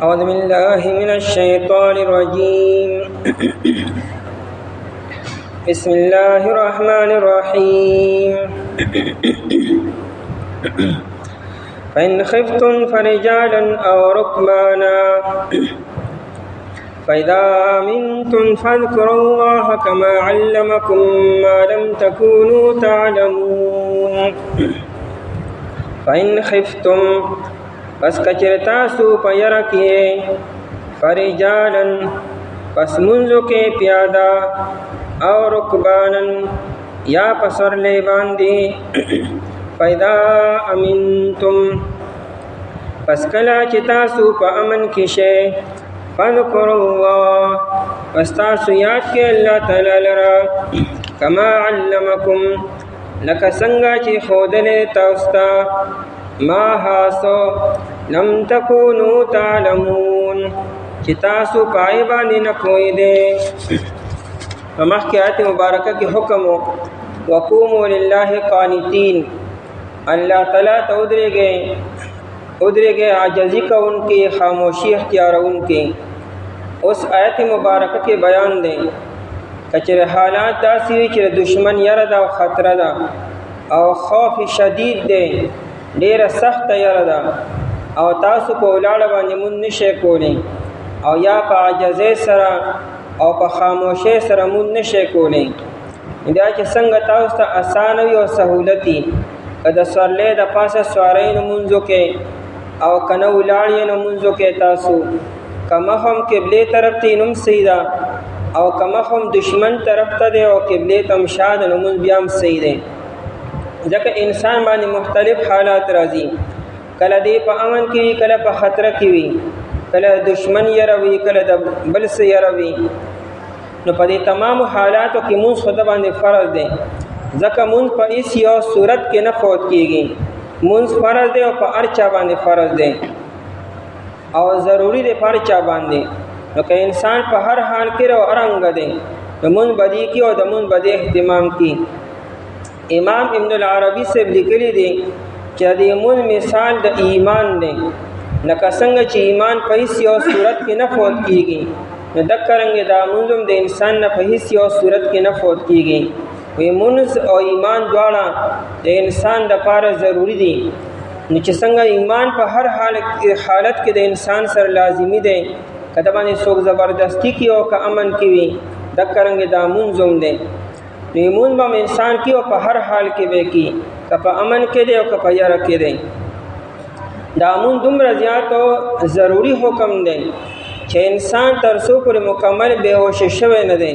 أعوذ بالله من الشيطان الرجيم بسم الله الرحمن الرحيم فإن خفتم فرجالا أو ركبانا فإذا أمنتم فاذكروا الله كما علمكم ما لم تكونوا تعلمون فإن خفتم پس کچرتاسو پیرکیے فرجالن پس منزو کے پیادا او رکبانن یا پسر لے باندی فیدا امنتم پس کلا چتاسو پا امن کشے فذکر اللہ پس تاسو یاد کے اللہ تعالی لرا کما علمکم لکا سنگا چی خودلے تاستا ما حاسو لم تکونوا تعلمون چی تاسو پائی باندی نپوئی دے ومخ کی آیت مبارکہ کی حکم وقوموا للہ قانتین اللہ تعالیٰ تا ادرے گئے عاجزی کا ان کی خاموشی اختیار ان کی اس آیت مبارکہ کے بیان دیں کچر حالات داسی چر دشمن یردا و خطر دا او خوف شدید دے ډیر سخت یره ده او تاسو په ولاړه باندې مون نشئ کولی او یا په عاجزۍ سره او په خاموشۍ سره مون نشئ کولی دا چې څنګه تاسو ته اسانه وي او سهولت وي که د سورلۍ د پاسه سوارۍ نه مونځو کې او که نه ولاړ یې نه مونځو کې تاسو که مخ هم قبلې طرف ته نوم صحیح ده او که مخ هم دشمن طرف ته دی او قبلې ته هم شا ده نو مونځ بیا هم صحیح دی ځکه انسان باندې مختلف حالات راځي کله دی په امن کې وي کله په خطره کې وي کله دشمن یره وي کله د بل څه یره وي نو په دې تمامو حالاتو کې مونځ خو د باندې فرض دی ځکه مونځ په هېڅ یو صورت کې نه فوت کېږي مونځ فرض دی او په هر چا باندې فرض دی او ضروري دی په هر چا باندې نو که انسان په هر حال کې او ارنګ دی د مونځ بدي کې او د مونځ بدي اهتمام کې امام ابن العربی سے لکلی دی چې د ایمان مثال د ایمان دی لکه څنګه چې ایمان په هیڅ یو صورت کې نه فوت کیږي نو دکه رنګې دا مونځ د انسان نه په هیڅ یو صورت کې نه فوت کیږي وی مونځ او ایمان دواړه د انسان دپاره ضروری دي نو چې څنګه ایمان په هر حالت کې د انسان سره لازمي دی که د باندې څوک زبردستی کوي او که امن کې وي دکه رنګې دا مونځ هم دی نیمون با انسان کی او په هر حال کې به کی که په امن کې دی او که په یره کې دی دا مون دومره زیات او ضروری حکم دی چې انسان تر څو پورې مکمل بېهوش شوی نه دی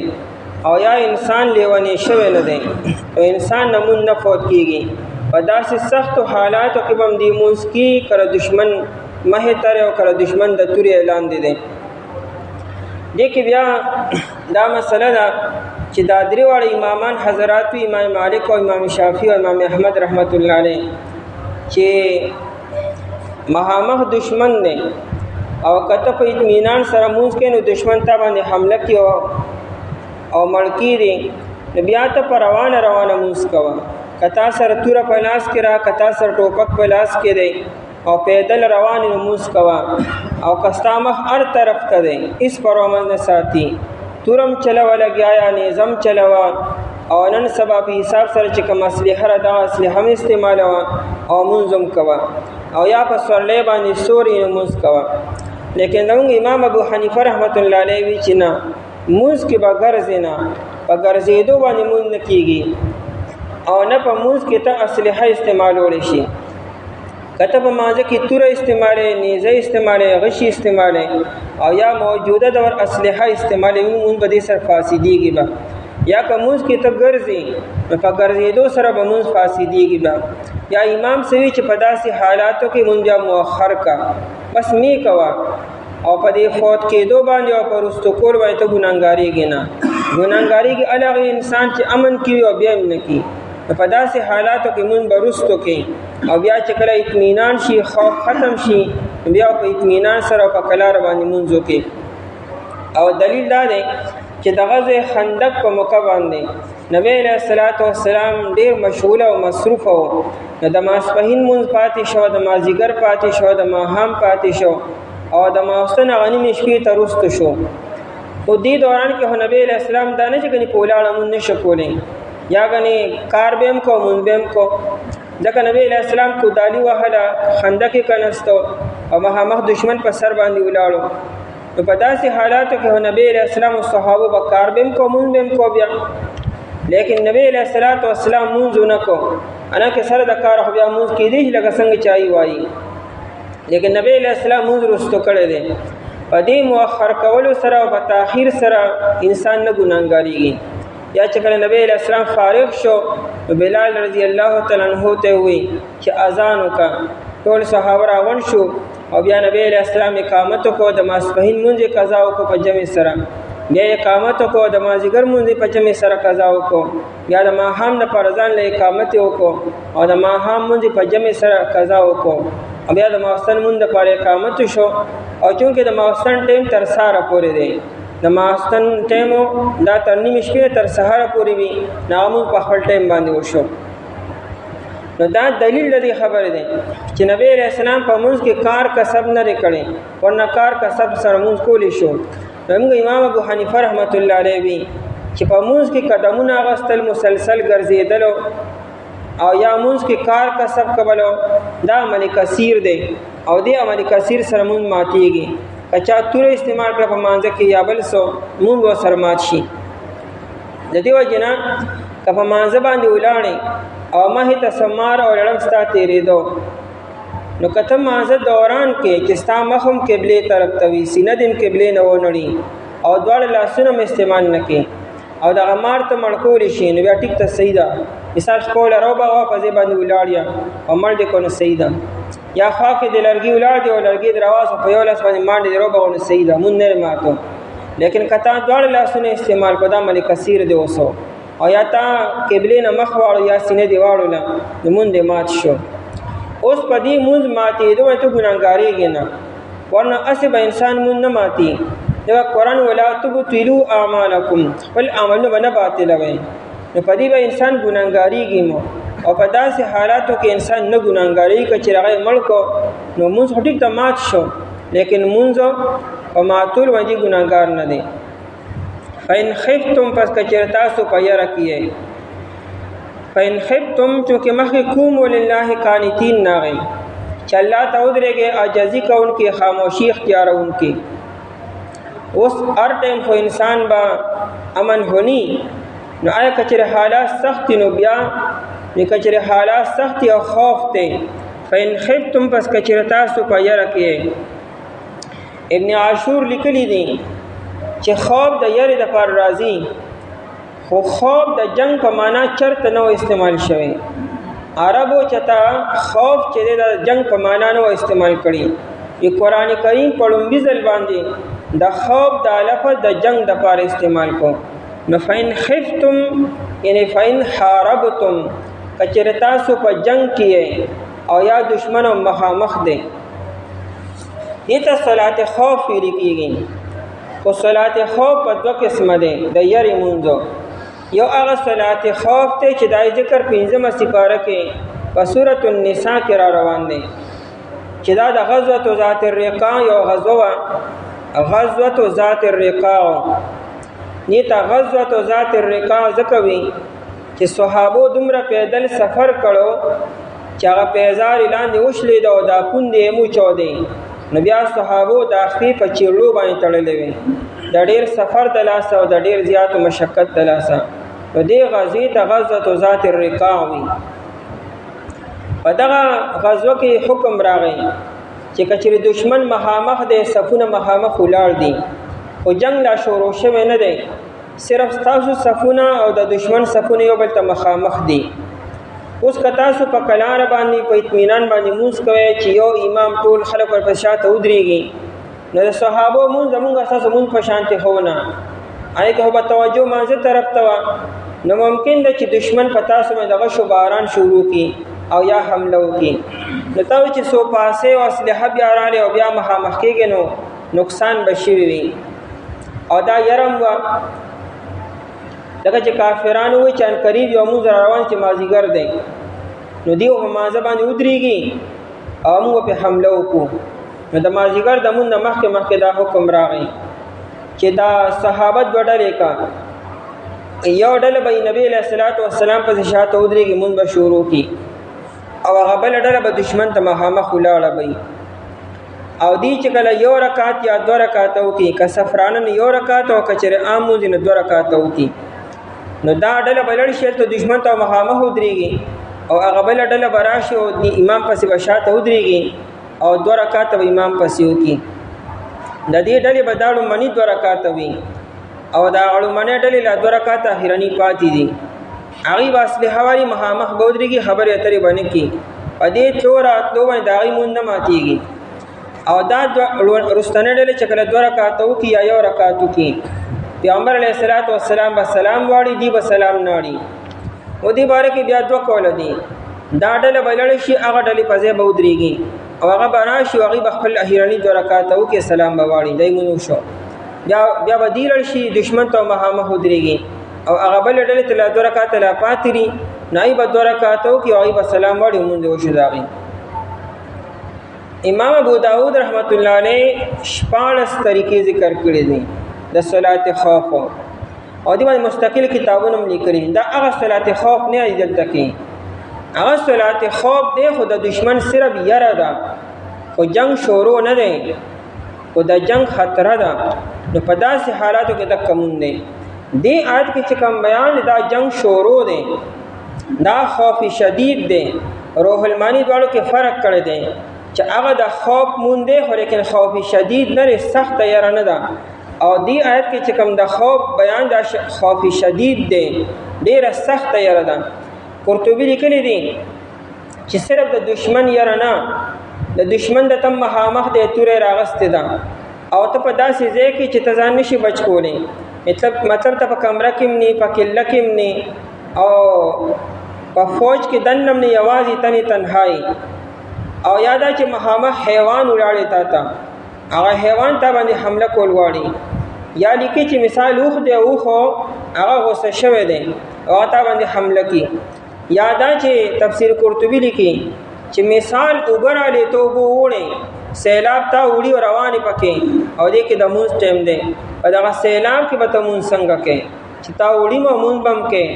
او یا انسان لیونی شوی نه دی او انسان نمون نه فوت کیږي په داسې سختو حالاتو کې به هم دی مونځ کی کله دشمن مخې ته او کله دشمن د تورې اعلان دی دې کې بیا دا مسله ده چې دا درې واړه امامان حضرات امام مالک او امام شافعي او امام احمد رحمت الله علیه چې مخامخ دشمن دی او کته په اطمینان سره مونځ کوي نو دشمن ته باندې حمله کوي او مړ کېږي نو بیا ته په روانه مونځ کوه کتا سره توره په لاس کې را کتا سره ټوپک په لاس کې دی او پیدل روان مونځ کوه او که ستا مخ هر طرف ته دی هېڅ پروا نه ساتي تورم چلوه لګیا یا نظام چلوه او نن سبا په حساب سره چې کوم اسلحه را دغه اسلحه هم استعمالوه او مونځ هم کوه او یا په سورلۍ باندې سوري مونځ کوه لیکن زموږ امام ابو حنیفه رحمت الله علیه وی چې نه مونځ کې به ګرځې نه په ګرځېدو باندې مونځ نه کېږي او نه په مونځ کې ته اسلحه استعمالولی شي کته په مانځه کې توره استعمالې نیزه استعمالې غشي استعمالې او یا موجوده دور اسلحه استعمالې مونږ به دې سره فاسدېږي به یا که مونځ کې ته ګرځې نو په ګرځېدو سره به مونځ فاسدېږي به یا امام سوي چې په داسې حالاتو کې مونځ بیا مؤخر کا بس می کوه او په دې فوت کېدو باندې او په رستو کول باندې ته ګناهګارېږي نه ګناهګارېږي هغه انسان چې امن کې وي او بیا هم نه کي په داسې حالاتو کې مونږ به رستو کې او بیا چې کله اطمینان شي خوف ختم شي بیا په اطمینان سره په کلار باندې مونځ وکړي او دلیل دا دی چې د غزوه خندق په موقع باندې نبی علیہ الصلوۃ والسلام ډیر مشغول او مصروف وو د ماسپهین مونږ پاتې شو د مازیګر پاتې شو د ماهام پاتې شو او د ماوستن غنی شپې ته رست شو. او دې دوران کې نبی علیہ السلام دا نه چې غنی په ولاړه مون نشه کولې یا غنی کار بهم کو مون بهم کو. ځکه نبی علیہ السلام کو دالی وهله خندق کې کنستو او مخامخ دشمن په سر باندې ولاړو. نو په داسې حالاتو کې نبی علیہ السلام او صحابه به کار بهم کو مون بهم کو بیا، لیکن نبی علیہ السلام مونږ نه کو انا کې سره د کار خو بیا مونږ کې دی لکه څنګه چای وایي، لیکن نبی علیہ السلام مونږ رستو کړی دی. په دې مؤخر کولو سره او په تاخیر سره انسان نه ګناهګاریږي. یا چې کله نبی علیہ السلام فارغ شو بلال رضی الله تعالی عنہ ته وی چې اذان وکړه. ټول صحابه راغون شو او بیا نبی علیہ السلام اقامت کو د ماسپهین مونږه قضا وکړه په جمع سره، بیا اقامت کو د مازیګر مونږه په جمع سره قضا وکړه، بیا د ماښام د پرځان له اقامت وکړه او د ماښام مونږه په جمع سره قضا وکړه، او بیا د ماوستن مونږ د پر اقامت شو. او چونکه د ماوستن ټیم تر ساره پورې دی، د ماوستن ټیمو دا تر نیمې شپې تر سهاره پورې وي، نامو په خپل ټیم باندې وشو. نو دا دلیل لري خبره ده چې نبی علیہ السلام په منځ کې کار کسب نه کړي، ورنه کار کسب سره منځ کولی شو. موږ امام ابو حنیفه رحمت الله علیه وی چې په منځ کې قدمونه اغستل مسلسل ګرځیدل او یا منځ کې کار کسب کولو دا عمل کثیر دی او دې عمل کثیر سره مونږ ماتېږي. کچا تور استعمال کړ په مانځه کې یا بل سو مونږ و سره مات شي. د دې وجنه که په مانځه باندې ولاړې او مه ته سمار او لړم ستا تېرېدو، نو کته مانځه دوران کې چې ستا مخم قبلې طرف ته وي، سینه دې قبلې نه ونړي او دواړه لاسونه م استعمال نه کې او دغه مار ته مړ کولی شي، نو بیا ټیک ته صحیح ده. مثال کوله روبه وا په ځای باندې ولاړ یا او مړ دې کو نو صحیح ده، یا خوا کې د لرګي ولاړ دی او لرګي درواز په یو لاس باندې مانډې روبه ونه صحیح ده، مون نه ماتو. لیکن کته دواړه لاسونه استعمال کو دا مل کثیر دی وسو او یا تا قبلې نه مخ واړو یا سینې دی واړو نه مون دې مات شو. اوس په دې مونږ ماتې دوه ته ګناهګاریږي نه، ورنه اسې به انسان مون نه ماتي. دا قرآن ولا تبطلوا اعمالکم، خپل عملونه باندې باطلوي، نو په دې به انسان ګناهګاریږي مو. او په داسې حالاتو کې انسان نه ګناهګاریږي چې هغه مړ کو نو مونږ ټیک ته مات شو، لیکن مونږ په ماتول باندې ګناهګار نه دي. فإن خفتم پس کچر تاسو په یره کیه، فإن خفتم چونکه مخکې کوم ولله قانتین ناغی چې الله ته ودرېږي عاجزي کوونکي خاموشي اختیارونکي. اوس هر ټیم خو انسان با امن هونی، نو آیا کچر حالات سخت نو بیا نو کچر حالات سخت او خوف ته فإن خفتم پس کچر تاسو په یره کیه. ابن عاشور لیکلی دی چې خوف د یری د پر راضی، خو خوف د جنگ په معنا چرته نو استعمال شوی. عربو چتا خوف چې د جنگ په معنا نو استعمال کړي. یہ قرآن کریم په لومبي ځل باندې د خوف د لفظ د جنگ د پر استعمال کو. نو فإن خفتم یعنی فإن حاربتم کچر تاسو په جنگ کیه او یا دشمن مخامخ دی. دیتا صلات خوف ویل کیږي. خو صلات خوف په دوه قسمه ده د یری مونږ. یو هغه صلات خوف ته چې د ذکر 15 سپاره کې په سورۃ النساء کې را روان دي چې دا د غزوه ذات الرقاع یو غزوه ذات الرقاع نیته غزوه ذات الرقاع زکوي چې صحابو دومره پیدل سفر کړو چې هغه پیزار اعلان دی وشلې دا د پوندې مو چودي. نو بیا صحابو د اخفي په چیرلو باندې تړلې وي، د ډیر سفر د لاسه او د ډیر زیات مشقت د لاسه. نو دې غزوې ته غزوه ذات الرقاع وي. په دغه غزوه کې حکم راغی چې کچری دشمن مخامخ د صفونه مخامخ ولاړ دي او جنگ لا شروع شوی نه دی، صرف تاسو صفونه او د دشمن صفونه یو بل ته مخامخ دي. اوس که تاسو په کلار باندې په اطمینان باندې مونږ کوي چې یو امام ټول خلک ور پښاته ودرېږي، نو د صحابه مونږ زمونږ اساس مونږ په شانته هونه آی که به توجه مانځه طرف ته، نو ممکن ده چې دشمن په تاسو باندې دغه شو باران شروع کی او یا حمله وکي. نو تاسو چې سو پاسه او اسلحه بیا راړي او بیا مخامخ کېږي نو نقصان بشي وي. او دا يرم وا دغه چې کافرانو وي چې ان قریب یو موږ روان چې مازیګر دی، نو دیو په مازه باندې ودرېږي او موږ په حمله وکړو. نو د مازدیګر د مونږ نه مخکې دا حکم راغی چې دا صحابه دوه ډلې کا یو ډله به نبی علیه الصلاۃ والسلام پسې شاته ودرېږي مونږ به شروع کړي او هغه بله ډله به دشمن ته مخامخ ولاړه وي او دی چې کله یو رکعت یا دوه رکعته وکړي که سفرانه یو رکعت او که چېرې عام مونځ نه دوه رکعته وکړي نو دا ډله به لاړ شي هلته دشمن ته مخامخ ودرېږي او هغه بله ډله به راشي او امام پسې به شاته ودرېږي او دوه رکعته به امام پسې وکړي د دې ډلې به دا لومړني دوه رکعته وي او دا لومړنۍ ډلې لا دوه رکعته اخرني پاتې دي هغوی به اسلحه والي مخامخ به ودرېږي خبرې اترې به نه کړي په دې تلو راتلو باندې د هغوی مونځ نه ماتېږي او دا رستنۍ ډلې چې کله دوه رکعته وکړي یا یو رکعت وکړي پیغمبر علیه الصلاۃ والسلام به سلام واړي دی به سلام نه واړي و دې باره کې بیا دوه قوله دي دا ډله به لاړه شي هغه ډلې په ځای به ودرېږي او هغه به راشي او هغوی به خپل اخرني دوه رکعته وکړي سلام به واړي دی مونځ وشو بیا به دی لاړ شي دشمن ته مخامخ ودرېږي او هغه بلې ډلې ته لا دوه رکعته لا پاتې دي نو هغوی به دوه رکعته وکړي او هغوی به سلام واړي او مونځ وشو د هغوی امام ابو داود رحمت الله علیه 14 طریقې ذکر کړي دي د صلات خوف او دې باندې مستقل کتابونه هم لیکلي دا هغه صلات خوف نه دی دلته کې هغه صلات خوف دی خو د دشمن صرف یره ده خو جنگ شروع نه دی خو د جنگ خطر ده نو په داسې حالاتو کې د کمون دی دې آیت کې چې کوم بیان دا جنگ شروع دی دا خوف شدید دی روح المانی دواړو کې فرق کړی دی چې هغه د خوف مون دی خو لیکن خوف شدید نه سخت یره نه ده او دی آیت کې چې کوم د خوف بیان د خوف شدید دی ډیره سخت یره ده قرطبي لیکلی دی چې صرف د دشمن یره نه د دشمن د تم مخامخ د تورې راغستې ده او ته په داسې ځای کې چې ته ځان نشي بچ کولی مطلب ته په کمره کې هم نه په کله کې هم نه او په فوج کې دننه هم نه یوازې تنې تنهایی او یادا چې مخامخ حیوان ولاړې تا ته هغه حیوان ته باندې حمله کول غواړي یا لیکي چې مثال اوښ دی اوښ هغه غوسه شوی دی او هغه ته باندې حمله کوي یا دا چې تفسیر قرطبي لیکي چې مثال اوبه رالی ته اوبه وړې سیلاب ته وړي او روانې پکې او دې کې د مونځ ټایم دی په دغه سیلاب کې به ته مونځ څنګه کوې چې تا وړي مو مونځ به هم کوې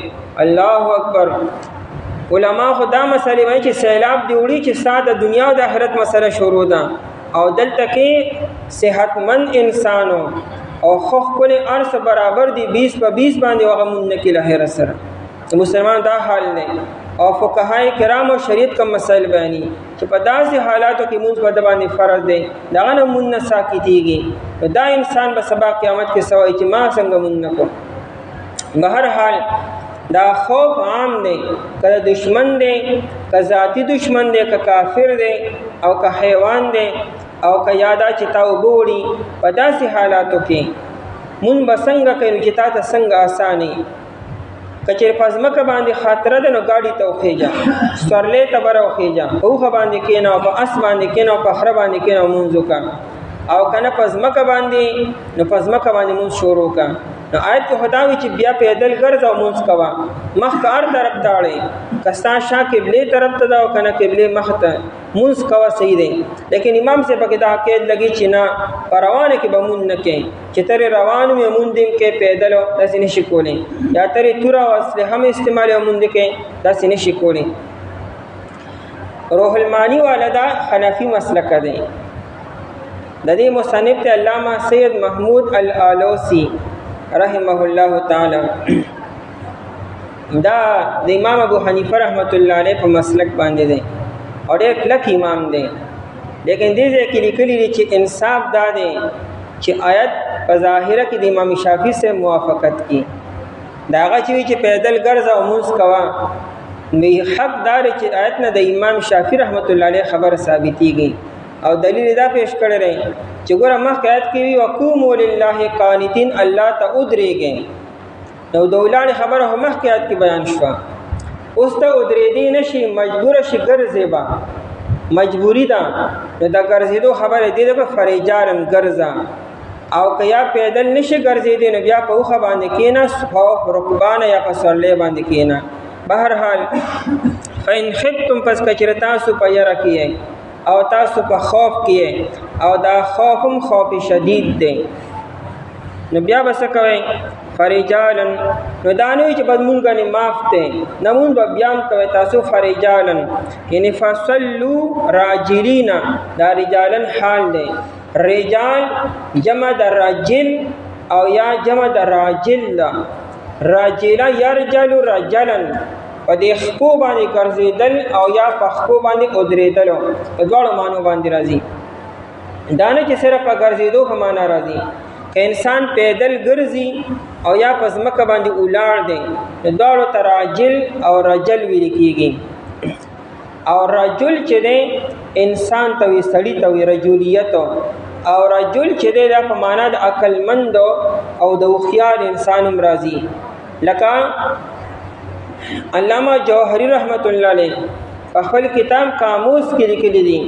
الله اکبر علما خو دا مسلې وایي چې سیلاب دی وړي چې ستا د دنیا او د آخرت مسله شروع ده او دلته کې صحتمند انسانو او خو ښکلی ارس برابر دي 20 په 20 باندې هغه مونځ نه کوي له خیره سره د مسلمان دا حال دی او فقهای کرام او شریعت کوم مسائل بیاني چې په داسې حالاتو کې مونځ په د باندې فرض دی دغه نه مونځ نه ساکتېږي نو دا انسان به سبا قیامت کې څه وایي چې ما څنګه مونځ نه کوم بهرحال دا خوف عام دی که دشمن دی که ذاتی دشمن دی که کافر دی او که حیوان دی او که یادا چې تا اوبه وړي په داسې حالاتو کې مونځ به څنګه کوي چې تا ته څنګه اساني که چېرې په ځمکه باندې خاطره ده نو ګاډي ته وخېږه سورلۍ ته به راوخېږه په اوښه باندې کښېنه او په اس باندې کښېنه او په خره باندې کښېنه او مونځ وکړه او که نه په ځمکه باندې نو په ځمکه باندې مونځ شروع کړه نو آیت کې خدا وی چې بیا پیدل ګرځه او مونځ کوه مخکې هر طرف ته اړې که ستا شا قبلې طرف ته ده او که نه قبلې مخ ته مونځ کوه صحیح دی لیکن امام صاحب پکې دا قید لګي چې نه په روانه کې به مونځ نه کوې چې ترې روان وي مونځ دې هم کوې پیدل داسې نشي کولی یا ترې توره او اسلحه هم استعمال او مونځ دې کوې داسې نشي کولی روح المانی والا دا حنفي مسلک دی د دې مصنف ته علامه سید محمود الآلوسی رحمه الله تعالی دا د امام ابو حنیفه رحمت الله علیه په مسلک باندې دی او ډېر کلک امام دی لیکن دې ځای کې لیکلي دي چې انصاف دا دی چې آیت په ظاهره کې د امام شافعي سے موافقت کی دا هغه چې پیدل ګرځه او مونځ کوه نو حق دا دی چې آیت نه د امام شافعي رحمت الله علیه خبره ثابتېږي او دلیل دا پیش کړی دی چې ګوره مخکې آیت کې وي وقوموا لله قانتین الله ته ودرېږئ نو د ولاړې خبره هم مخکې آیت کې بیان شوه اوس ته ودرېدی نه شي مجبوره شي ګرځې به مجبوري ده نو د ګرځېدو خبره دې ده په فرجارن ګرځه او که یا پیدل نشي ګرځېدی نو بیا په اوښه باندې کښېنه او رکبانه یا په سورلۍ باندې کښېنه بهرحال فإن خفتم پس که چېرې تاسو په یره کې او تاسو په خوف کې او دا خوف هم خوف شدید دی. نو بیا به څه کوئ؟ فرجالن، نو دا نه وي چې بس مونږ غنې معاف دی، نه مونږ به بیا هم کوئ تاسو فرجالن، یعنی فصلو راجلین، دا رجالن حال دی. رجال جمع د رجل او یا جمع د راجل ده. راجله یرجل رجلن، په دې خپو باندې ګرځېدل او یا په خپو باندې ودرېدلو، په دواړو معنو باندې راځي. دا نه چې صرف په ګرځېدو په معنا راځي. که انسان پیدل ګرځي او یا په ځمکه باندې ولاړ دی، نو دواړو ته راجل او رجل ویل کېږي. او رجل چې دی انسان ته وي، سړي ته وي، رجولیت. او رجل چې دی دا په معنا د عقلمند او د هوښیار انسان هم راځي. لکه علامه جوهری رحمت الله علیه په خپل کتاب قاموس کې لیکلي دي،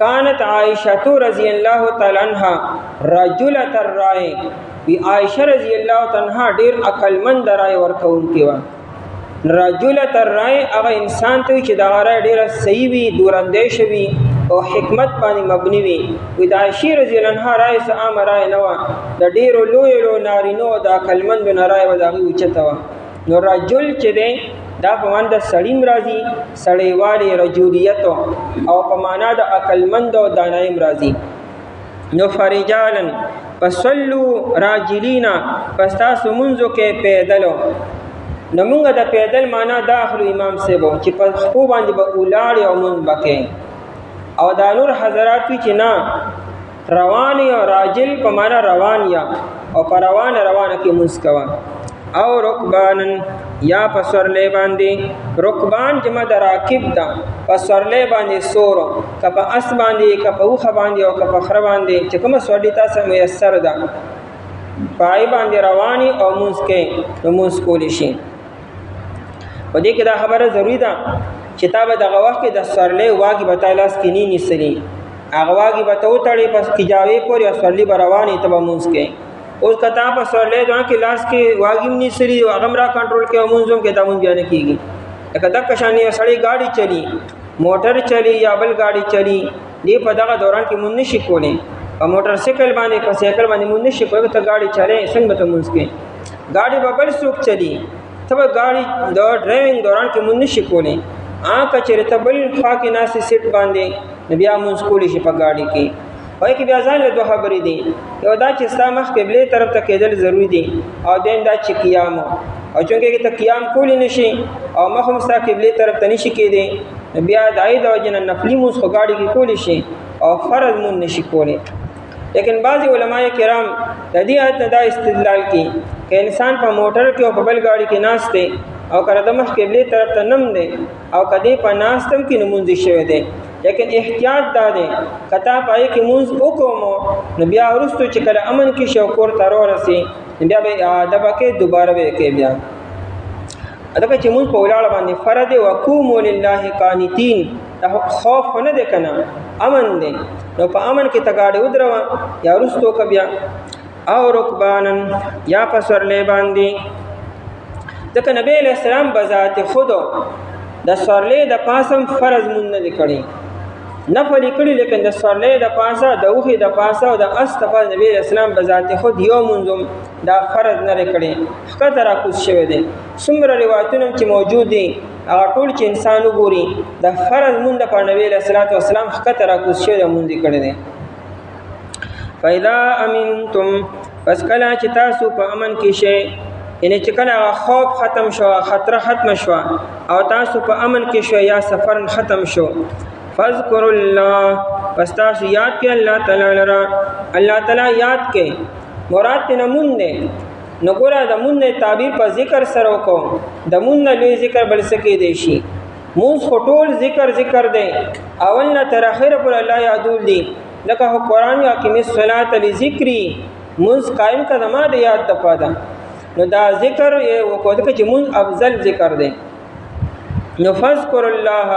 کانت عائشة رضی الله تعالی عنها رجلة الرائے، وی عائشہ رضی الله تعالی عنها ډیر عقلمند رائے ورکوونکې وه. رجلة الرائے هغه انسان ته چې دغه رائے ډیره صحیح وي، دوراندیشه وي او حکمت باندې مبني وي. وی د عائشې رضی الله عنها رائے څه عامه رائے نه وه، د ډیرو لویو نارینو د عقلمندو نه رائے به د هغوی اوچته وه. نو رجل چې دی دا په معنا د سړیم راځي، سړیوالي رجولیت، او په معنا د عقلمند او دانایم راځي. نو فرجالن فصلو راجلینا، پس تاسو منځو کې پیدلو. نو مونږ د پیدل معنا دا اخلو امام صاحب چې په خپو باندې به ولاړې او مونځ به کوې. او دا نور حضرات وي چې نه روان یا راجل په معنا روان یا، او په روانه کې مونځ کوه. او رکبانن یا په سورلۍ باندې، رکبان جمع د راکب ده، په سورلۍ باندې سورو، که په اس باندې، که په اوښه باندې او که په خره باندې، چې کومه سورلۍ تاسو میسر ده په هغې باندې رواني او مونځ کوي، نو مونځ کولی شي. په دې کې دا خبره ضروري ده چې تا به دغه وخت کې د سورلۍ واګې به تا لاس کې نه نیسلي، هغه واګې به ته وتړې په کجاوې پورې او سورلۍ به روانې، ته به مونځ کوې. اوس که تا په سورلۍ دونه کې لاس کې واګې هم نیسلي او هغه هم را کنټرول کوي او مونځ هم کوې، دا مونځ بیا نه کېږي. لکه دغه شان یو سړی ګاډي چلي، موټر چلی یا بل ګاډي چلی، دې په دغه دوران کې مونځ نشي کولی. په موټر سایکل باندې، په سایکل باندې مونځ نشي کولی، ته ګاډي چلې څنګه به ته مونځ کوې؟ ګاډي به بل څوک چلی، ته به ګاډي د ډرایوینګ دوران کې مونځ نشي کولی. که چېرې ته بل خوا کې ناستې سیټ باندې، نو بیا مونځ کولی شي په ګاډي کې. وایي کې بیا ځان له دوه خبرې دي، یو دا چې ستا مخ قبلې طرف ته کېدل ضروري دي، او دین دا چې قیام، او چونکې ته قیام کولی نشي او مخ هم ستا قبلې طرف ته نشي کېدی، نو بیا د هغې د وجې نه نفلي مونځ خو ګاډي کې کولی شي او فرض مونځ نشي کولی. لیکن بعضې علماء کرام د دې آیت نه دا استدلال کوي که انسان په موټر کې او په بل ګاډي کې ناست دی او که د مخ قبلې طرف ته نم دی او که دې په ناستم کې نه مونځ شوی دی، لیکن احتیاط دا دی که تا په هغې کې مونځ وکومو، نو بیا وروستو چې کله امن کې شي او کور ته راورسي، نو بیا به یې اعاده به کوې، دوباره به یې کوې. بیا ځکه چې مونځ په ولاړه باندې فرض دی. وقوموا لله قانتین، دا خوف خو نه دی که نه، امن دی. نو په امن کې ته ګاډۍ ودروه یا وروستو که بیا. او رکبانن یا په سورلۍ باندې، ځکه نبی علیه السلام بذات خودو د سورلۍ د پاسه هم فرض مونځ نه دی کړی، نفل یې کړي، لیکن د سورلۍ د پاسه، د اوښې د پاسه او د اس د پاسه نبی علیه السلام بذات خود یو مونځ هم دا فرض نه دی کړی، ښکته راکوز شوی دی. څومره روایتونه چې موجود دي هغه ټول چې انسان وګوري، د فرض مونځ دپاره نبی علیه السلام ښکته راکوز شوی دی، مونځ یې کړی دی. فاذا امنتم، پس کله چې تاسو په امن کې شئ، یعنی چې کله هغه خوف ختم شو، خطره ختم شوه او تاسو په امن کې شو یا سفر ختم شو، فذکروا الله، پس تاسو یاد کړئ الله تعالی لره. الله تعالی یاد کړئ، مراد ترې مونځ دی. نو ګوره د مونځ نه تعبیر په ذکر سره وکړو، د مونځ نه لوی ذکر بل څه کېدی شي. مونځ خو ټول ذکر دی، اول نه تر اخره پورې الله یادول دي. لکه خو قرآن وایي اقیم الصلاة لذکري، مونځ قایم کړه زما د یاد دپاره. نو دا ذکر وکړو ځکه چې مونځ افضل ذکر دی. نو فذکر الله،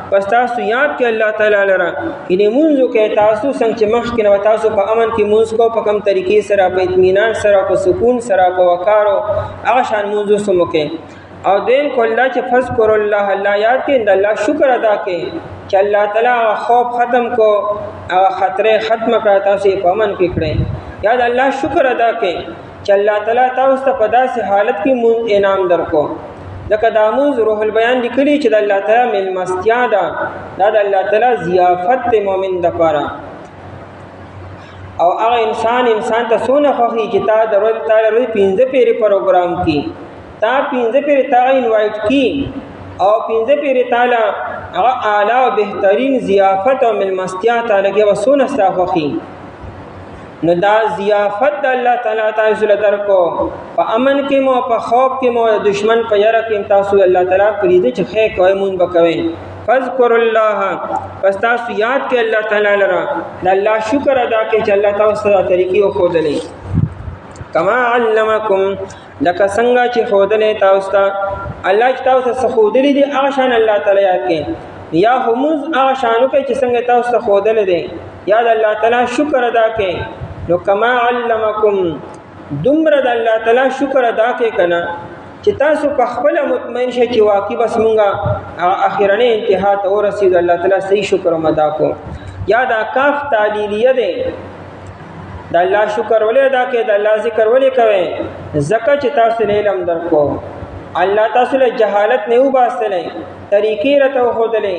پس تاسو یاد کړئ الله تعالی لره. یعنې مونځ وکړئ تاسو څنګه چې مخکې نه تاسو په امن کې مونځ کوو، په کوم طریقې سره، په اطمینان سره، په سکون سره، په وقارو، هغه شان مونځ اوس هم وکړئ. او دین کو الله چې فذكر الله الله یاد کې د الله شکر ادا کې چې الله تعالی خوف ختم کو او خطر ختم کړ تاسو په امن کې کړې یا د الله شکر ادا کې چې الله تعالی تاسو ته په داسې حالت کې مون انعام درکو لکه د اموز روح البیان لیکلي چې د الله تعالی ملمستیا ده دا د الله تعالی ضیافت مؤمن د پاره او هغه انسان ته سونه خوخي چې تا د ورځ تعالی ورځ 15 پیری پروګرام کی تا 15 پیری تا انوایټ کی او 15 پیری تعالی هغه اعلی او بهترین ضیافت او ملمستیا تعالی کې وسونه ستا خوخي نو دا ضیافت د الله تعالی تاسو له درکو په امن کې مو په خوف کې مو دشمن په یره کې تاسو الله تعالی پریږدي چې خیر کوي مون بکوي فذكر الله پس تاسو یاد کې الله تعالی لرا د الله شکر ادا کې چې الله تاسو سره طریقې او خودلې کما علمکم لکه څنګه چې خودلې تاسو ته الله چې تاسو ته خودلې دي هغه شان الله تعالی یاد کې یا همز هغه شانو کې چې څنګه تاسو ته خودلې دي یا د الله تعالی شکر ادا کې نو کما علمکم دومره د الله تعالی شکر ادا کې کنا چې تاسو په خپل مطمئن شئ چې واقعي بس مونږه اخیرنه انتها ته ورسید الله تعالی صحیح شکر ادا کو یا دا کاف تعلیلیه ده د الله شکر ولې ادا کې د الله ذکر ولې کوي زکه چې تاسو علم درکو الله تاسو له جهالت نه وباسلې طریقې رته خودلې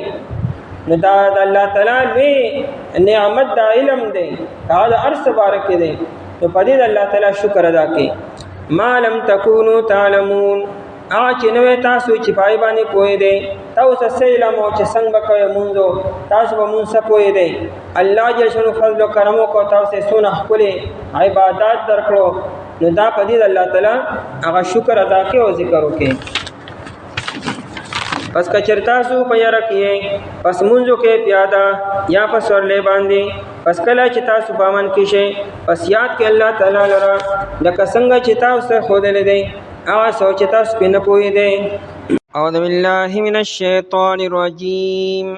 نو دا د الله تعالی لوی نعمت د علم دی دا د ارس بارک دی نو په دې د الله تعالی شکر ادا کړئ ما لم تکونوا تعلمون چې نو تاسو چې پای باندې پوهې دی تاسو سېلم او چې څنګه کوي مونږ تاسو به مونږ څه پوهې دی الله جل شانو فضل او کرم کو تاسو سونه خپل عبادت درکړو نو دا په دې د الله تعالی هغه شکر ادا کړئ او ذکر وکړئ پس کچرتا سو پیاره کې پس مونږو کې پیاده یا پس ورلې باندې پس کله چې تاسو پامن کې شي پس یاد کې الله تعالی لرا لکه څنګه چې تاسو خودلې دی هغه سوچ تاسو په نه پوي دی اعوذ بالله من الشیطان الرجیم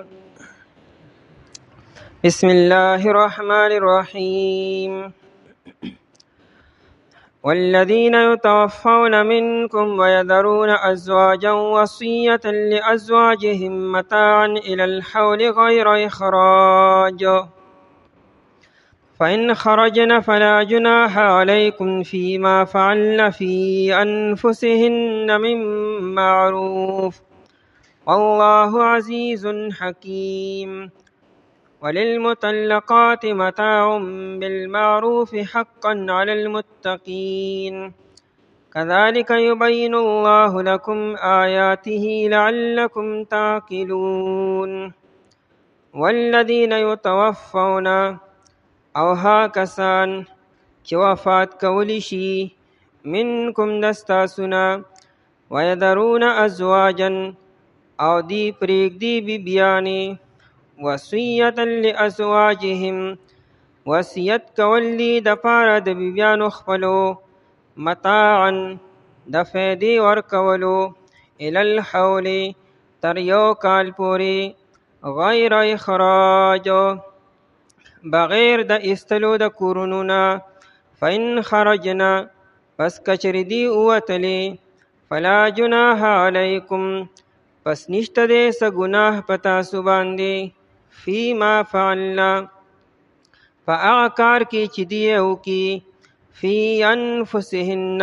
بسم الله الرحمن الرحیم والذين يتوفون منكم ويذرون أزواجا وصية لأزواجهم متاعا إلى الحول غير إخراج فإن خرجن فلا جناح عليكم فيما فعلن في أنفسهن من معروف والله عزيز حكيم وللمطلقات متاع بالمعروف حقا على المتقين كذلك يبين الله لكم آياته لعلكم تعقلون والذين يتوفون او کسان چې وفات کولی شي منکم دستاسنا ويذرون ازواجا او دی پریږدي بیبیانی وصیت لازواجهم وصیت کولی د پاره د بیبیانو خپلو متاعا د فیدی ورکولو الی الحول تر یو کال پوری غیر اخراج بغیر د استلو د کورونونا فإن خرجنا پس کچری دی اوتلی فلا جناح علیکم پس نشته دې څه ګناه پتا سو باندې فیما فعلنا فاغا کار کی چې دی او کی فی انفسهن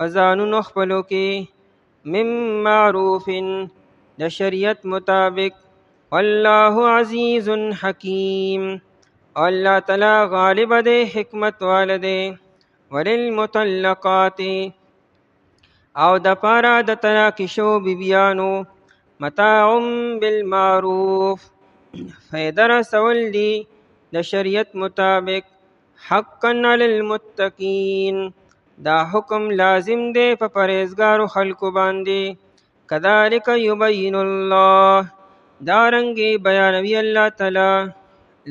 ازانو نخبلو کی من معروف د شریعت مطابق والله عزیز حکیم اللہ تعالی غالب دے حکمت والدے وللمطلقات او د پارا د طلاق شو بیبیانو متاع بالمعروف فیدر سول دی د شریعت مطابق حقا علی المتقین دا حکم لازم دے په پرهیزګارو خلکو باندې کذالک یبین الله دارنگی بیانوی اللہ تعالی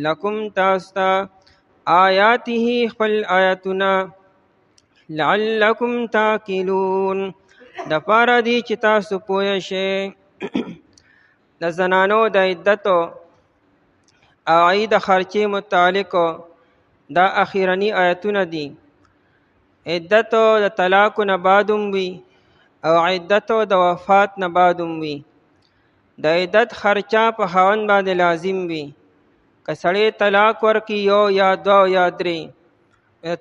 لکم تاستا آیاته خپل آیاتنا لعلکم تاکلون د پاره دی چې تاسو پوه شئ د زنانو د عدتو او عید خرچې متعلق دا اخیرنی آیتونه دي عدتو د طلاق نه بعدم وی او عدت د وفات نه بعد وي. د عدت خرچه په خاوند باندې لازم وي. که سړی طلاق ورکړي یو یا دوه یا درې،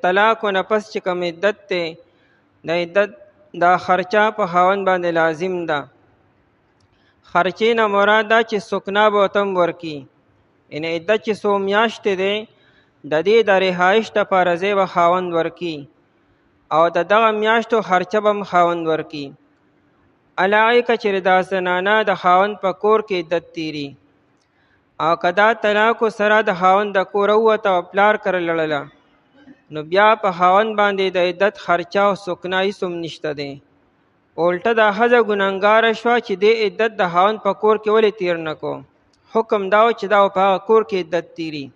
طلاق نه پس چې کوم عدت دی د عدت دا خرچه په خاوند باندې لازم ده. خرچې نه مراد دا چې سکنا به ورته ورکړي، یعنې عدت چې څو میاشتې دی د دې د رهایش دپاره ځای به خاوند ورکړي او د دغه میاشتو خرچه به هم خاوند ورکړي. علاوه که چېرې دا زنانه د خاوند په کور کې عدت تیري او که دا طلاقو سره د خاوند د کوره ووته او پلار کره لړله، نو بیا په خاوند باندې د عدت خرچه او سکنا هېڅ هم نشته دی. الټه دا ښځه ګنهګاره شوه چې دې عدت د خاوند په کور کې ولې تیر نه کو. حکم دا و چې دا په هغه کور کې عدت تیري.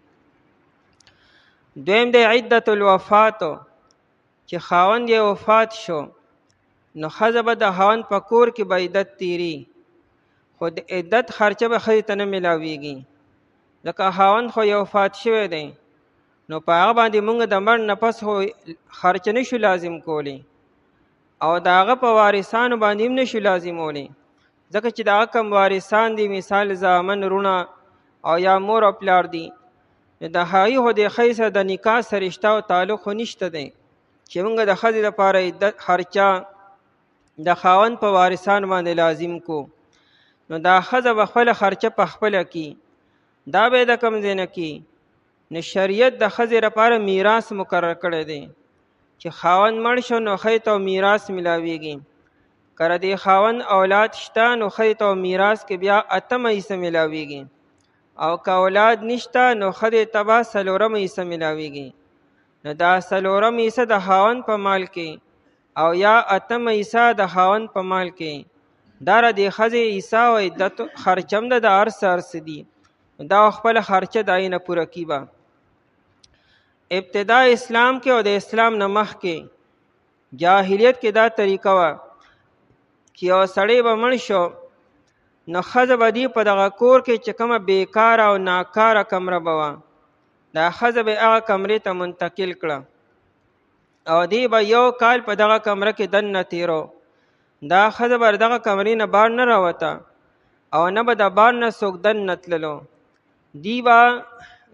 دویم دی عدت الوفاتو، چې خاوند یې وفات شو نو ښځه به د خاوند په کور کې به عدت تیري، خو د عدت خرچه به ښځې ته نه میلاویږي، ځکه خاوند خو یې وفات شوی دی نو په هغه باندې موږ د مړ نه پس خو خرچه نشو لازم کولی او د هغه په وارثانو باندې هم نشو لازمولی، ځکه چې د هغه کم وارثان دي، مثال زامن، رونه او یا مور او پلار دي، د هغې خو د ښځې سره د نکاح سره رشته او تعلق خو نشته دی چې موږ د ښځې لپاره عدت خرچه د خاوند په وارثانو باندې لازم کو. نو دا ښځه به خپله خرچه په خپله کي. دا به د کوم ځای نه کي؟ نو شریعت د ښځې لپاره میراث مقرر کړی دی چې خاوند مړ شو نو ښځې ته میراث میلاویږي. که د خاوند اولاد شته نو ښځې ته میراث کې بیا 8 حصه میلاویږي، او که اولاد نشته نو ښځې ته به 4 حصه میلاویږي. نو دا 4 حصه د خاوند په مال کې او یا 8 حصه د خاوند په مال کې، دا د ښځې حصه او عدت خرچه هم د هر څه دي، دا خپله خرچه د نه پوره کی به. ابتدا اسلام کې او د اسلام نه مخکې جاهلیت کې دا طریقه وه چې یو سړی به مړ شو نو ښځه به دې په دغه کور کې چې کومه بیکاره او ناکاره کمره به وه، دا ښځه به هغه کمرې ته منتقل کړه او دې به 1 کال په دغه کمره کې دننه تیرو. دا ښځه به دغه کمرې نه بار نه راوته او نه به د بار نه څوک دننه تللو. دی به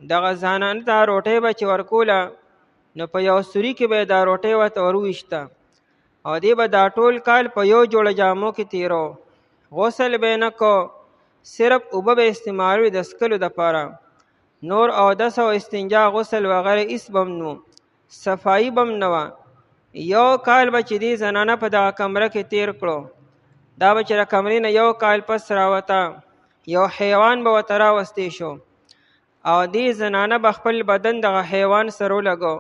دغه زنانه ته روټۍ به چې ورکوله نو په یو سوري کې به دا روټۍ ورته ورویشته او دی به دا ټول کال په یو جوړه جامو کې تیرو. غسل به نه کو، صرف اوبه به استعمالوي د څښلو دپاره، نور اودس او استنجا غسل وغیره هېڅ به هم نو، صفایي به هم نه وه. 1 کال به چې دې زنانه په دغه کمره کې تیر کړو، دا به چې د کمرې نه 1 کال پس راوته یو حیوان به ورته راوستی شو او دې زنانه به خپل بدن دغه حیوان سره ولګو،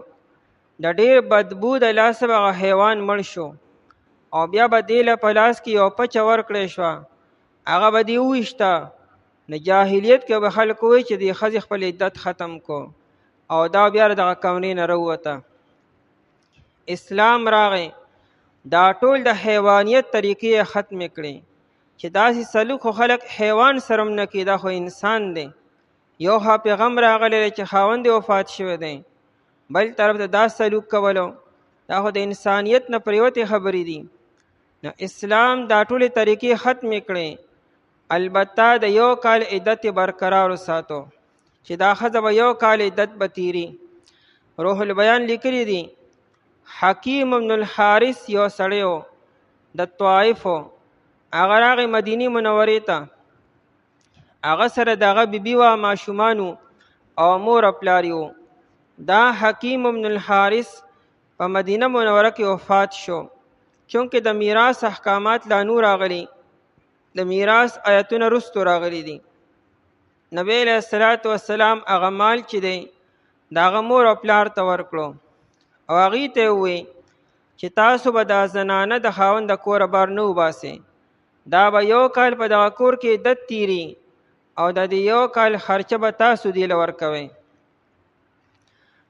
د ډېر بدبو د لاسه به هغه حیوان مړ شو او بیا به دې له په لاس کې یو پچه ورکړی شوه، هغه به دې وویشته. د جاهلیت کې به خلک وایي چې دې ښځې خپل عدت ختم کو او دا بیا دغه کمرې نه راووته. اسلام راغی، دا ټول د حیوانیت طریقې ختمې کړې چې داسې سلوک خو خلک حیوان سره هم نه کوي، دا خو انسان دی. یو خوا پیغام راغلی چې خاوند یې وفات شوی دی، بل طرف ته دا سلوک کولو، دا خو د انسانیت نه پریوتې خبرې دي. نو اسلام دا ټولې طریقې ختمې کړې، البته د 1 کال عدت برقرار وساتو چې دا ښځه به 1 کال عدت به تیري. روح البیان لیکلی دي حکیم ابن الحارث یو سړی و د طائف و، هغه راغی مدینې منورې ته، هغه سره دغه بیبي وه، ماشومانو او مور او پلار و. دا حکیم ابن الحارث په مدینه منوره کې وفات شو، چونکې د میراث احکامات لا نور راغلي، د میراث آیتونه رستو راغلي دي. نبی علیه الصلاة والسلام هغه مال چې دی د هغه مور او پلار ته ورکړو او هغې ته یې ووی چې تاسو به دا زنانه د خاوند د کوره بار نه وباسئ، دا به 1 کال په دغه کور کې عدت تیري او د دې 1 کال خرچه به تاسو دې له ورکوئ.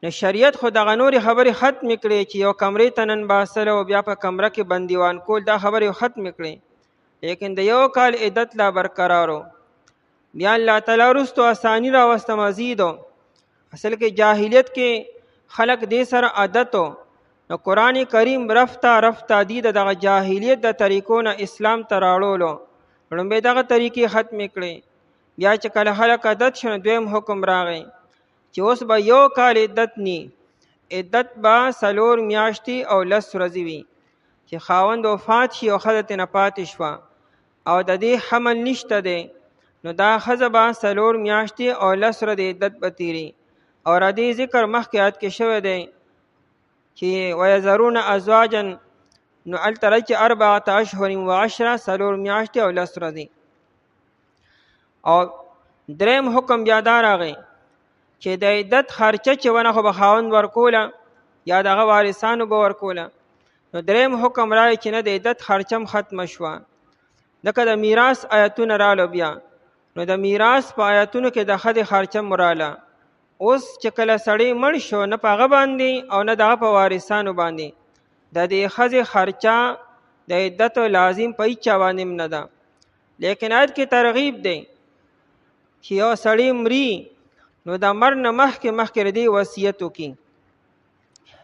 نو شریعت خو دغه نورې خبرې ختمې کړې چې یو کمرې ته نن باسل او بیا په کمره کې بندیوان کول، دا خبرې ختمې کړې، لیکن د 1 کال عدت لا برقرارو. بیا الله تعالی وروستو اساني راوسته مزیدو. اصل کې جاهلیت کې خلق دې سره عادت و نو قرآن کریم رفته دی دغه جاهلیت د طریقو نه اسلام ته راوړلو. لومبې دغه طریقې ختمې کړې. بیا چې کله خلک عادت شو دویم حکم راغی چې اوس به 1 کال عدت نی، عدت به 4 میاشتې او 10 ورځې وي. چې خاوند وفات شي او ښځه ترې نه پاتې شوه او د دې حمل نشته دی، نو دا ښځه به 4 میاشتې او 10 ورځې عدت به تیري. او را دې ذکر مخکې آیت کې شوی دی چې ویذرون ازواجا، نو هلته راځي چې 4 اشهر و 10 4 میاشتې او 10 ورځې. او دریم حکم بیا دا راغی چې د عدت خرچه چې ونه خو به خاوند ورکوله یا دغه وارثانو به ورکوله. نو دریم حکم راغی چې نه د عدت خرچه هم ختمه شوه. لکه د میراث آیتونه رالو بیا، نو د میراث په آیتونو کې د ښځې خرچه هم راله. اوس چې کله سړی مړ شو نه په هغه باندې او نه دغه په وارثانو باندې د دې ښځې خرچه د عدت لازم په هیچ چا باندې هم نه ده. لیکن آیت کې ترغیب دی چې یو سړی مري نو د مر نه مخکې دې وصیت وکړي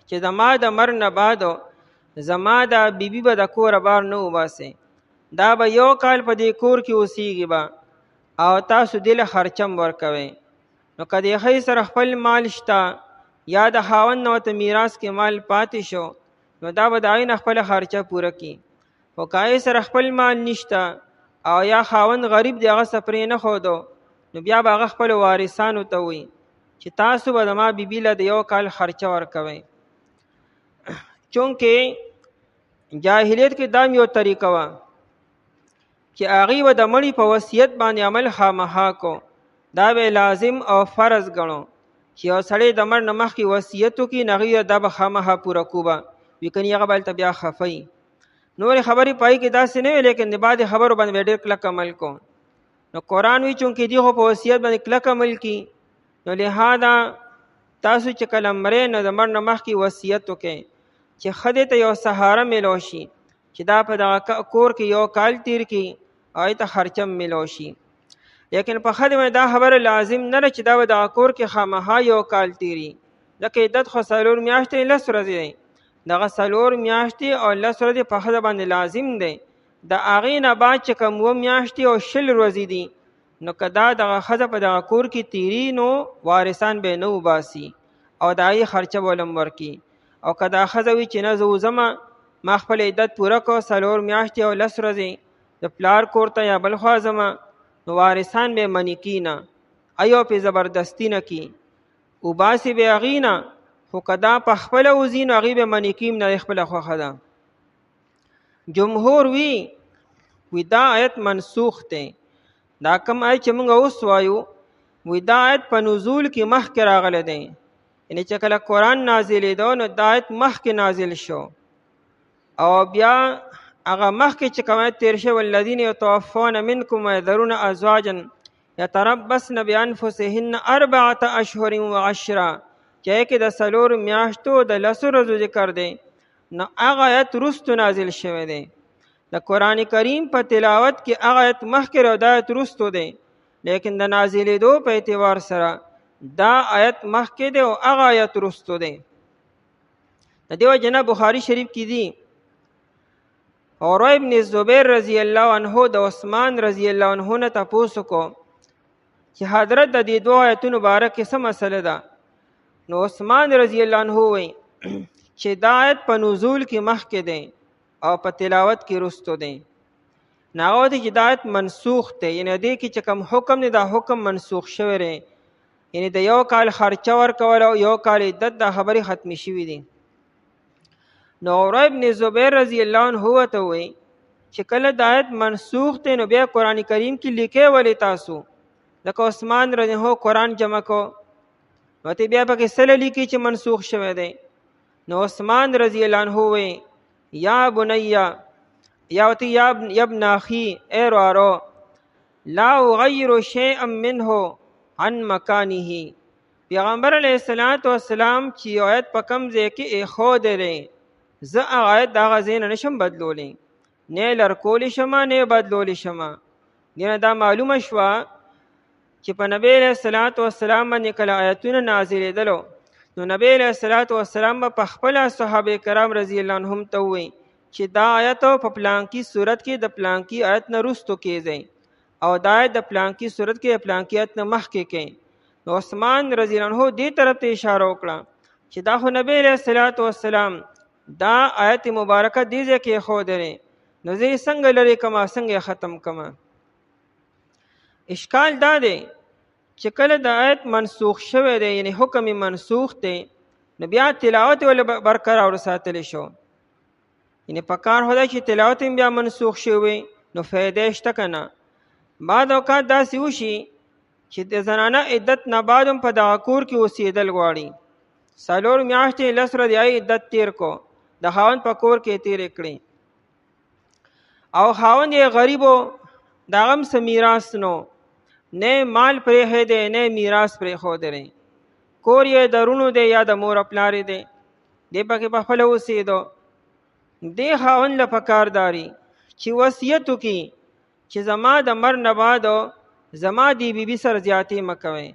چې زما د مر نه بعد زما د بیبي به د کوره بار نه وباسئ، دا به 1 کال په دې کور کې اوسیږي به او تاسو دې له خرچه هم ورکوئ. نو که د ښځې سره خپل مال شته یا د خاوند نه ورته میراث کې مال پاتې شو نو دا به د هغې نه خپله خرچه پوره کړي. خو که هغې سره خپل مال نشته او یا خاوند غریب دی هغه څه پرې نه ښودو نو بیا به هغه خپلو وارثانو ته وایي چې تاسو به زما بیبي له د 1 کال خرچه ورکوئ. چونکې جاهلیت کې دا یو طریقه وه چې هغې به د مړي په وصیت باندې عمل خامخا کو. دا به لازم او فرض ګڼو چې یو سړی د مړ نه مخکې وصیت وکړي نو هغې دا به خامخا پوره کو به، وي که نه هغه به هلته بیا خفه وي. نورې خبرې پای کې داسې نه وي، لیکن د بعضې خبرو باندې به ډېر کلک عمل کو. نو قرآن وی چونکې دی خو په وصیت باندې کلک عمل کی، نو لہذا تاسو چې کله مرئ نو د مړ نه مخکې وصیت وکړئ چې ښځې ته یو سهاره میلو شي چې دا په دغه کور کې 1 کال تیر کړي او هغې ته خرچه میلو شي. لیکن په ښځې باندې دا خبره لازم نه ده چې دا به دغه کور کې خامخا 1 کال تیري، ځکه عدت خو 4 میاشتې 10 ورځې دی. دغه 4 میاشتې او 10 ورځې په ښځه باندې لازم دی. د هغې نه بعد چې کوم 2 میاشتې او 20 ورځې دي نو که دا دغه ښځه په دغه کور کې تیري نو وارثان به نه وباسي او د هغې خرچه به ولم ورکړي. او که دا ښځه وي چې نه زه وځمه ما خپل عدت پوره کړو 4 میاشتې او 10 ورځې د پلار کور ته یا بل خوا ځمه نو وارثان به منې کي نه، ایو پې زبردستي نه کي، وباسي به هغې نه. خو که دا په خپله وځي نو هغې به منې کي نه، خپله خوښه ده. جمهور وی دا آیت منسوخ دی. دا کم آیت چې موږ اوس وایو دا آیت په نزول کې مخکې راغلی دی، یعنی چې کله قرآن نازلېدو نو دا آیت مخکې نازل شو او بیا هغه مخکې چې کوم آیت تیر شوی والذین یتوفون منکم ویذرون ازواجا یتربصن بانفسهن 4 اشهر و 10 چې کې د 4 میاشتو د 10 ورځو ذکر دی. نو هغه آیت وروستو نازل شوی دی. د قرآن کریم په تلاوت کې هغه آیت مخکې او دا آیت وروستو دی، لیکن د نازلېدو په اعتبار سره دا آیت مخکې دی او هغه آیت وروستو دی. د دې وجه نه بخاري شریف کې دی عروه ابن زبیر رضی الله عنه د عثمان رضی الله عنه نه تپوس کو چې حضرت د دې 2 آیتونو باره کې څه مسله ده. نو عثمان رضی الله عنه وایي چې دا آیت په نزول کې مخکې دی او په تلاوت کې وروستو دی. نو هغه دی چې دا آیت منسوخ دی، یعنی دې کې چې کوم حکم دی دا حکم منسوخ شوی دی، یعنی د 1 کال خرچه ورکول او 1 کال عدت دا خبرې ختمې شوي دي. نو عروه ابن زبیر رضی الله عنه ورته وایي چې کله د آیت منسوخ دی نو بیا قرآن کریم کې لیکئ ولې تاسو؟ لکه عثمان رضی الله قرآن جمع کو نو ته بیا پکې څه لیکي چې منسوخ شوی دی؟ نو عثمان رضی الله عنه وایي یا بنیا یا ابن اخی اے روارو لا اغیر شیئا منه عن مکانه. پیغمبر علیه السلام چې آیت په کم ځای کې ایښود دی زه هغه آیت د هغه ځای نه نشم بدلولی، نه یې لرکولی شمه نه یې بدلولی شمه. دینه دا معلومه شوه چې په نبی علیه السلام باندې کله آیتونه نازلېدلو نو نبی علیہ الصلوۃ والسلام په خپل صحابه کرام رضی الله عنهم ته وی چې دا آیت په پلانکی صورت کې د پلانکی آیت نه رستو کېږي او دا آیت د پلانکی صورت کې د پلانکی آیت نه مخکې کې. نو عثمان رضی الله عنه دې طرف ته اشاره وکړه چې دا خو نبی علیہ الصلوۃ والسلام دا آیت مبارکه دې ځکه خو درې نو زه څنګه لري کما څنګه ختم کما. اشکال دا دی چې کله د آیت منسوخ شوی دی یعنی حکم منسوخ دی نو بیا تلاوت ول برقرار ساتل شو یعنی پکار هدا چې تلاوت بیا منسوخ شوی نو فائدې شته کنه. بعد اوقات داسې وشي چې د زنانه عدت نه بعد په دغه کور کې اوسېدل غواړي 4 میاشتې لس ورځې عدت تیر کو د خاوند په کور کې تیر کړي او خاوند یې غریبو دغم سه میراث نو نه مال پرې هې دې نه میراث پرې خو درې کور یې درونو دې یا د مور پلار دې دې پکې په خپل اوسېدو دې خاوند له پکارداري چې وصیت وکي چې زما د مر نه بعد زما دی بیبي سره زیاتې مکوي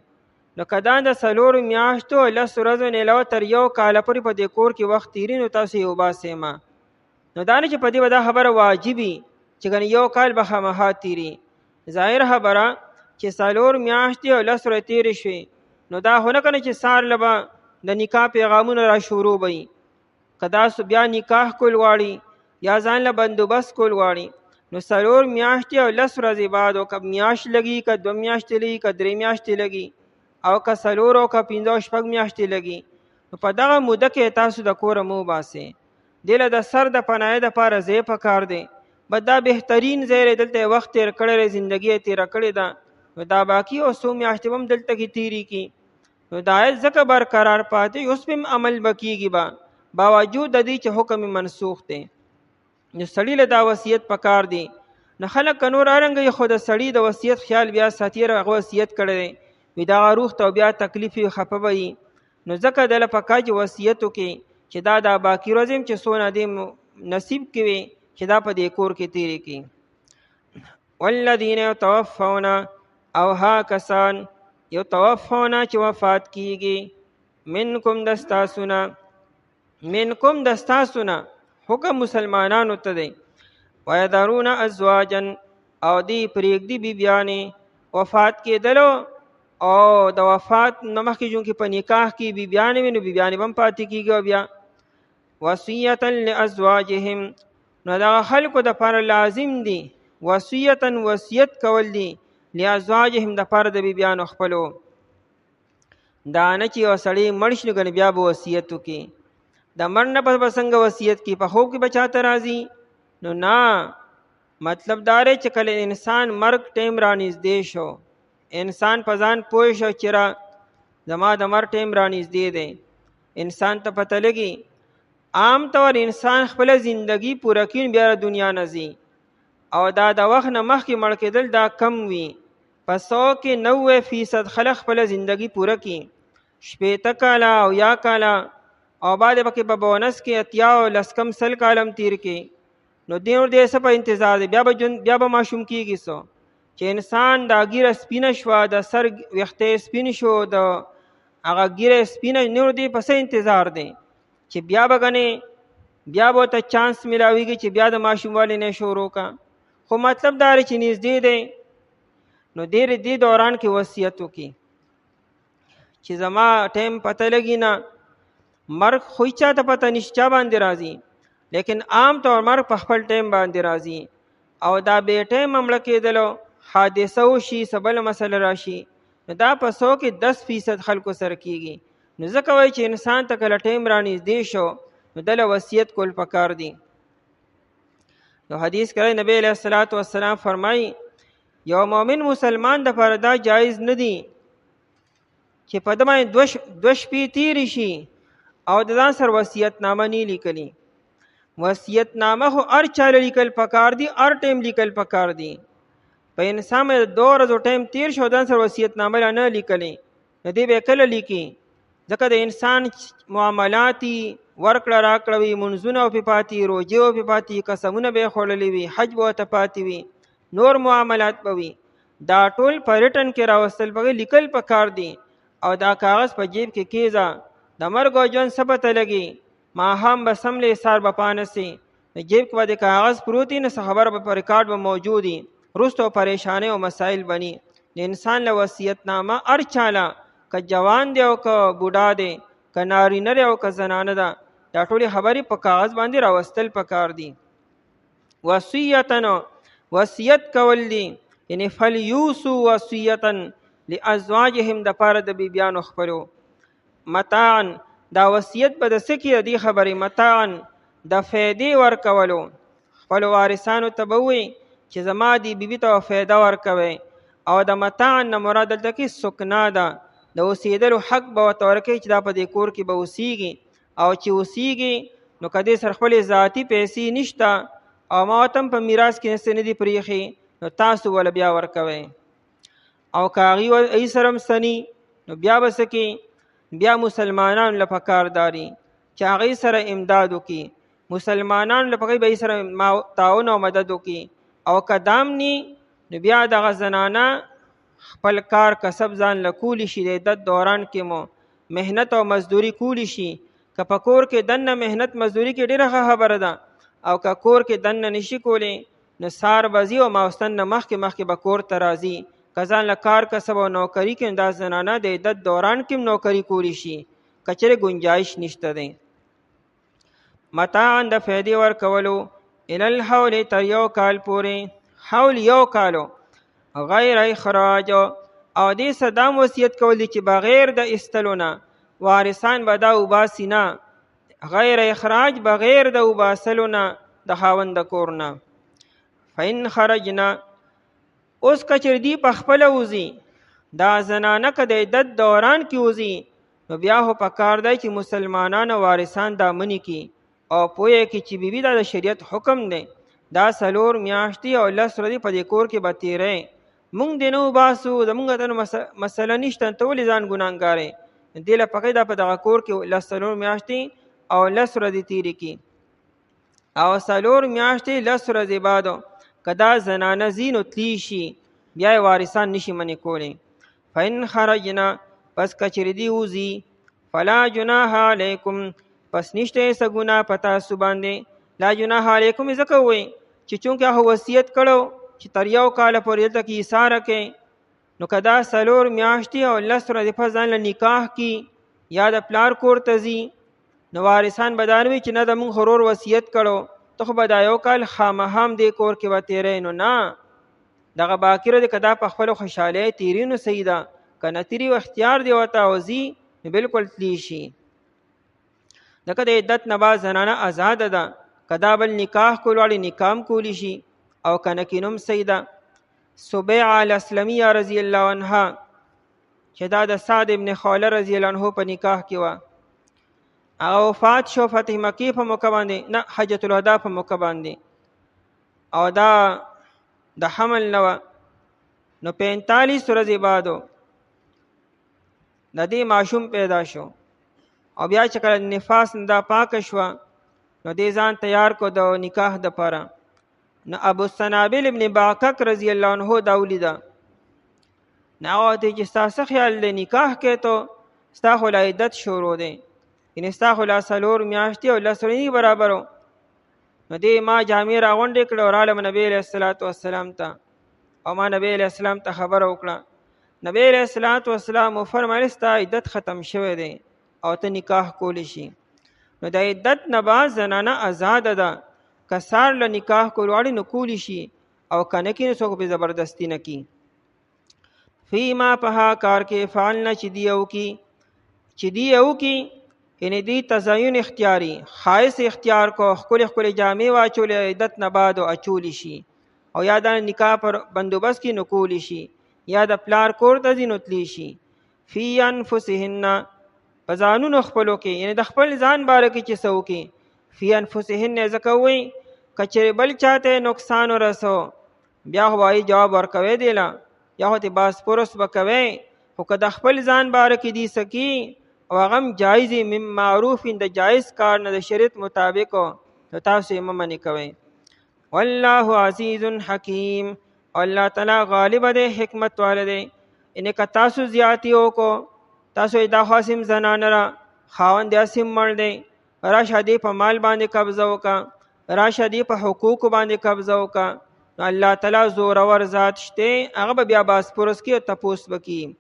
نو کدان د 4 میاشتو لس ورځو نه علاوه تر یو کال پورې په دې کور کې وخت تیری نو تاسو یو باسه ما نو دا نه چې په دې ودا خبره واجبي چې ګن یو کال به خامخا تیری ظاهر خبره چې 4 میاشتې او لس ورځې تیری شوي نو دا هونه کنه چې سار لبا د نکاح پیغامونه را شروع وي کدا سو بیا نکاح کول واړي یا ځان له بندوبست کول واړي نو 4 میاشتې او لس ورځې بعد او کب میاشت لګي ک 2 میاشتې لګي ک 3 میاشتې لګي او که 4 او که 5 شپږ میاشتې لګي نو په دغه موده کې تاسو د کور مو باسه دله د سر د پناه د پاره زی پکار دی بدا بهترین زیر دلته وخت تیر کړی زندگی تیر کړی دا نو دا باقی او سو میاشتې هم دلته کې تیری کی نو دا ځکه برقرار پاتې اوس په عمل بکیږي باوجود د دې چې حکم منسوخ دی نو سړی له دا وصیت پکار دی نه خلک نور ارنګ خو د سړی د وصیت خیال بیا ساتیر هغه وصیت کړی وی دا روح ته بیا تکلیف خپوي نو ځکه د لپکاج وصیتو کې چې دا د باقی روزم چې سونه دې نصیب کوي چې دا په دې کور کې تیری کی. والذین یتوفون او ها کسان یتوفون چې وفات کیږي منکم دستاسونا حکم مسلمانانو ته دی ويذرون ازواجا او دی پریږدي بیبیانې وفات کېدلو او د وفات نمخ کې جون کې په نکاح کې بیبیانې وینو بیبیانې بم پاتې کیږي بیا وصیتا لازواجهم نو دا خلکو د پر لازم دي وصیتا وصیت کول دي لازواجهم د پر د بیبیانو خپلو دا نه چې وسړی مړ شي نو بیا به وصیت وکي د مړ نه په څنګه وصیت کی په خوب کې بچاته راځي نو نه مطلب دا دی چې کله انسان مرګ ټیم را نږدې شو انسان پزان پوه شو چې را زما د مر ټیم را نږدې دی انسان ته پته لګي عام طور انسان خپل زندگی پوره کین بیا دنیا نزي او دا د وخت نه مخکې مړ کېدل دا کم وي په 100 کې 90% خلک خپل زندگی پوره کی 80 کاله او یا کاله او بعد پکې په بونس کې اتیا او لسکم سل کالم تیر کې نو دې ور دې څه په انتظار دی بیا به ماشوم کیږي سو چې انسان دا ګیره سپینه شو د سر وخته سپین شو د هغه ګیره سپینه نور دی پسې انتظار دی چې بیا بغنه بیا به ته چانس ملاويږي چې بیا د ماشوموالي نه شروع کا خو مطلب دا چې نږدې دی نو دې دوران کې وصیت وکي چې زما ټیم پته لګی نه مرګ خو چا ته پته نشته باندې راځي لیکن عام طور مرګ په خپل ټیم باندې راځي او دا به ټیم ممړه کېدلو حادثه وشي سبل مسله راشي دا په 100 کې 10% خلکو سره کیږي نو ځکه وایي چې انسان ته کله ټیم را نږدې شو نو دله وصیت کول پکار دی. نو حدیث کړی نبی علیہ الصلوۃ والسلام فرمایي یو مؤمن مسلمان د پاره دا جایز نه دی چې په دمه دوش پی تیر شي او د ځان سر وصیت نامه نه لیکلی وصیت نامه خو هر چاله لیکل پکار دی هر ټیم لیکل پکار دی په انسان د 2 ورځې ټیم تیر شو ځان سر وصیت نامه نه لیکلی نو دې به کله لیکي ځکه د انسان معاملاتي ورکړه راکړوي منځونه او په پاتې روزي او په پاتې قسمونه به خورلې وي حج به ته پاتې وي نور معاملات به وي دا ټول په ریټن کې راوستل به لیکل پکار دي او دا کاغذ په جیب کې کیځه د مرګ او ژوند څه پته لګي ماښام به څملې سار به پانسي جیب کې به د کاغذ پروت وي نو څه خبر به په ریکارډ به موجود وي وروسته پریشانۍ او مسایل بني د انسان له وصیت نامه هر چاله که جوان دی او که بوډا دی که نارینه دی او که زنانه ده دا ټولې خبرې په کاغذ باندې راوستل پکار دي وصیتن وصیت کول دي یعنی فلیوسو وصیتن لازواجهم د پاره د بیبیانو خپلو متاعن دا وصیت به د څه کې دي خبرې متاعن د فیدې ورکولو خپلو وارثانو ته به ووایي چې زما دې بیبي ته فیده ورکوئ او د متاعن نه مراد دلته کې سکنا ده د اوسېدلو حق به ورته ورکوي چې دا په دې کور کې به اوسېږي او چې اوسېږي نو که دې سره خپلې ذاتي پیسې نشته او ما ورته هم په میراث کې څه نه دي پرېښي نو تاسو وله بیا ورکوئ او که هغې سره هم څه نو بیا به څه کې بیا مسلمانانو له پکار داري چې هغې سره امداد وکړي مسلمانانو له پکې به سره تعاون او مدد وکړي او که دام ني نو بیا دغه زنانه خپل کار کسب ځان له کولی شي د عدت دوران کې مو محنت او مزدوري کولی شي که په کور کې دننه محنت مزدوري کې ډېره ښه خبره ده او که کور کې دننه نشي کولی نو سار به ځي او ماوستن نه مخکې به کور ته راځي که ځان له کار کسب او نوکري کې دا زنانه د عدت دوران کې نوکري کولی شي که چېرې گنجایش نشته دی متاعن د فیدې ورکولو الی الحول تر یو کال پورې حول یو کالو غیر اخراج او دې صدام وصیت کول دي چې بغیر د استلو نه وارثان به دا وباسي نه غیر اخراج بغیر د وباسلو نه د خاوند د کور نه فإن خرجنا اوس که چېرې دوی پخپله وځي دا زنانه که د عدت دوران کې وځي نو بیا خو پکار دی چې مسلمانان او وارثان دا منې کړي او پوهه کې چې بیبي دا د شریعت حکم دی دا 4 میاشتې او 10 ورځې په دې کور کې به تېری مونږ دې نه وباسو زمونږ ته مسله نشته ته ولې ځان ګناهګارې دې له پکې دا په دغه کور کې 4 میاشتې او 10 ورځې تېرې کړي او 4 میاشتې 10 ورځې بعد که دا زنانه ځي نو تلی شي بیا یې وارثان نشي منې کولی فإن خرجنا پس که چېرې دوی وځي فلا جناح علیکم پس نشته یې څه ګناه په تاسو باندې لا جناح علیکم یې ځکه ووایي چې چونکې هغه وصیت کړو چې تر یو کاله پورې دلته کې ایثاره کوي نو که دا 4 میاشتې او 10 ورځې پس ځان له نکاح کړي یا د پلار کور ته ځي نو وارثان به دا نه وي چې نه د مونږ خو ورور وصیت کړو ته خو به دا یو کال خامخا هم دې کور کې به تېری نو نه دغه باکره دی که دا په خپلو خوشحالۍ تېري نو صحیح ده که نه تېري و اختیار دی ورته او ځي نو بلکل تلی شي دکه د عدت نه بعد زنانه آزاده ده که دا بل نکاح کول غواړي نکاح هم کولی شي او که نه کینو هم صحیح ده سبیعه الاسلمیه رضی الله عنها چې دا د سعد ابن خوله رضی الله عنه په نکاح کې وه هغه وفات شو فتح مکې په موقع باندې نه حجة الوداع په موقع باندې او دا د حمل نه وه نو 45 ورځې بعد د دې ماشوم پیدا شو او بیا چې کله نفاس نه دا پاکه شوه نو دې ځان تیار کو د نکاح دپاره نو ابو سنابل ابن باکک رضی الله عنه دا ولیده نو هغه ورته چې ستا څه خیال دی نکاح کې تو ستا خو لا عدت شروع دی یعنې ستا خو لا 4 میاشتې او 10 ورځې برابر نو دې ما جامې راغونډې کړې او رالم نبي علیه الصلاة والسلام ته او ما نبي علیه السلام ته خبره وکړه نبي علیه الصلاة والسلام وفرمایل ستا عدت ختم شوی دی او ته نکاح کولی شي نو د عدت نه بعد زنانه آزاده ده که سار له نکاح کول غواړي نو کولی شي او که نه کړي نو څوک پرې زبردستي نه کړي فیما په هغه کار کې فعلنه چې دی وکړي یعنې دی تزین اختیاري خایس اختیار کو ښکلې ښکلې جامې واچولې عدت نه بعد اچولی شي او یا د نکاح پر بندوبست کې نو کولی شي یا د پلار کور ته ځي نو تلی شي فی انفسهن په ځانونو خپلو کې یعنې د خپل ځان باره کې چې څه وکړي فی انفسهن یې ځکه وایي که چېرې بل چاته نقصان ورسو بیا خو وایي جواب ورکوی دی له یا خو تې باس پرس به کوی خو که د خپل ځان باره کې دی څه او هغه هم جایز من معروف د جایز کار نه د شریعت مطابق نو تاسو یې مه منې کوئ والله عزیز حکیم او الله تعالی غالب دی حکمت والا دی یعنې که تاسو زیاتی وکړو تاسو دا خاصم زنانه را خاوند اسیم مړ دی، راشه دې په مال باندې قبضه وکړه، راشه دې په حقوق باندې قبضه وکړه. الله تعالی زورور ذات شته، هغه به بیا باسپورس کې تپوس وکړي.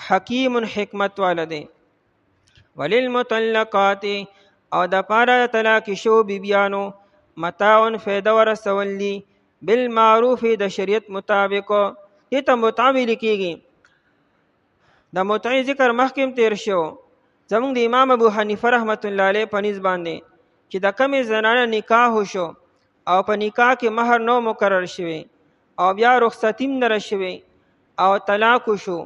حکیم حکمت والا دی. وللمطلقات او د پاره طلاق شو بیبیانو متاع فیده ورسول دی بالمعروف د شریعت مطابق. دې ته متع ویل کېږي. د متع ذکر مخکې تیر شو. زمونږ د امام ابو حنیفه رحمت الله علیه په نسبت باندې چې د کمې زنانه نکاح وشو او په نکاح کې مہر نو مقرر شوی او بیا رخصتیم نه شوی او طلاق وشو،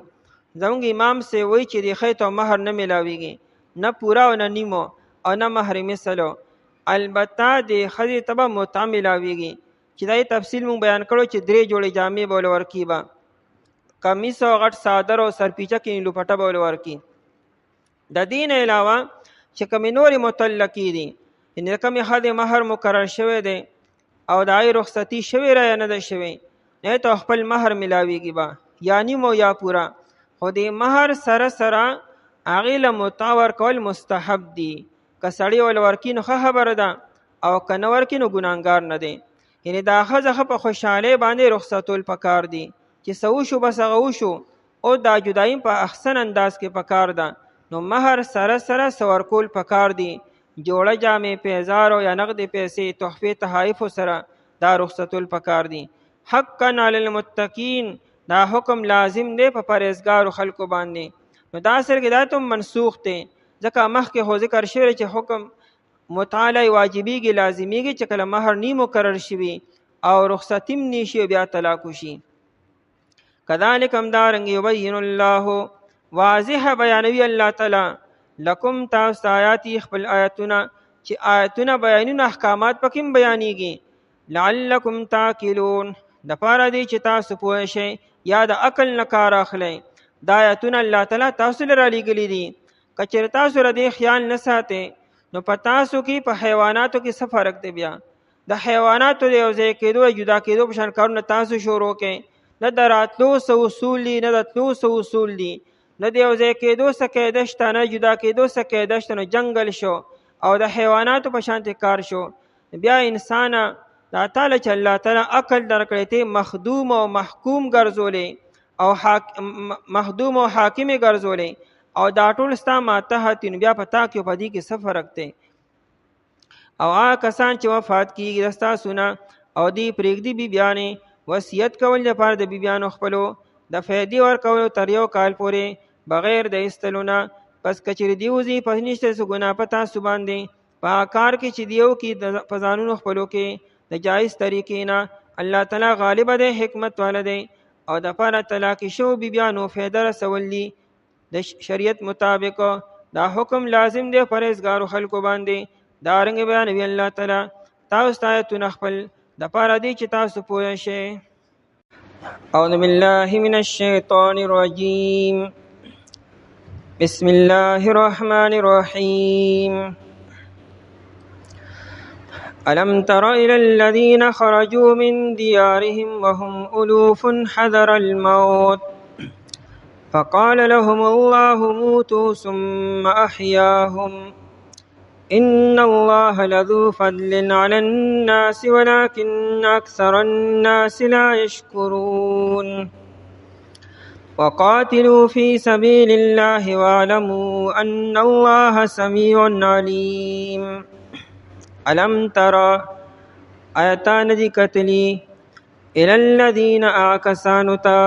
زمونږ امام سے وی چې د خیط او مہر نه ملاویږي، نه پورا او نه نیمو او نه مہر مثلو. البته د ښځې ته به متع ملاویږي چې دا تفصیل مونږ بیان کړو چې 3 جوړې جامې به ورکړي، به کمیس او غټ صادر او سرپیچه کې لوپټه به ورکړي. د دین علاوه چې کومې نورې مطلقې دي، یعنې کومې ښځې مہر مقرر شوی دی او د هغې رخصتي شوې را یا نه ده شوې، نه ته خپل مہر ملاویږي به یا نیمو یا پورا. خو د مہر سره سره هغې له متع ورکول مستحب دي. که سړی ول ورکړي نو ښه خبره ده او که نه ورکړي نو ګناهګار نه دی. یعنې دا ښځه ښه په خوشحالۍ باندې رخصتول پکار دي چې څه وشو بس هغه وشو، او دا جدایي په احسن انداز کې پکار ده. نو مہر سره سره څه ورکول پکار دي، جوړه جامې، پیزار او یا نقد پیسې، تحفې تحائف سره دا رخصتول پکار دي. حقا علی المتقین، دا حکم لازم دی په پرهیزګارو خلکو باندې. نو دا اصل کې دا ته منسوخ دی، ځکه مخکې خو ذکر شوی چې حکم متعالی واجبیږي لازمیږي چې کله مہر نی مقرر شوي او رخصتیم نیشي بیا طلاق شي. کذالک همدارنګ یبین الله، واضح بیانوي الله تعالی لکم تاسو آیاتی خپل آیاتونه، چې آیاتونه بیانونه احکامات پکې بیانېږي. لعلکم تعقلون، د پاره دی چې تاسو پوه شئ یا د عقل نه کار اخلئ. دا آیاتونه الله تعالی تاسو لپاره لېږلي دي. که چېرې تاسو را دې خیال نه ساتئ نو په تاسو کې په حیواناتو کې څه فرق دی؟ بیا د حیواناتو د یو ځای کېدو جدا کېدو په شان کارونه تاسو شروع کړئ. نه د راتلو څه اصول دي، نه د تلو څه اصول دي، نه د یو ځای کېدو څه قاعده شته، نه جدا کېدو څه قاعده شته. نو جنګل شو او د حیواناتو په شانتې کار شو. بیا انسان دا تعالی چې الله تعالی عقل درکړی ته مخدوم او محکوم ګرځولې او مخدوم او حاکم ګرځولې او دا ټول ستا ماتحت، بیا په تا کې په دې کې څه فرق دی؟ او هغه کسان چې وفات کیږي د ستاسو نه او دوی پرېږدي بیبیانې، وصیت کول لپاره د بیبیانو خپلو د فیدې ورکولو تر 1 کال پورې بغیر د ایستلو نه. پس که چېرې دی وځي پس نشته څه ګناه په تاسو باندې په کار کې چې دیو کې په ځانونو خپلو کې د جایز طریقې نه. الله تعالی غالب دی، حکمت والا دی. او د پاره طلاق شو بیبیانو فیده رسول دي د شریعت مطابق. دا حکم لازم دی پرهیزګارو خلکو باندې. دارنګ بیانوي الله تعالی تاسو آیتونه خپل د پاره دی چې تاسو پوه شئ. اعوذ بالله من الشیطان الرجیم، بسم الله الرحمن الرحیم. ألم تر إلى الذين خرجوا من ديارهم وهم ألوف حذر الموت فقال لهم الله موتوا ثم أحياهم إن الله لذو فضل على الناس ولكن أكثر الناس لا يشكرون. وقاتلوا في سبيل الله واعلموا أن الله سميع عليم. علم ترى آیتان دی کتلی الى الذین آکسانتا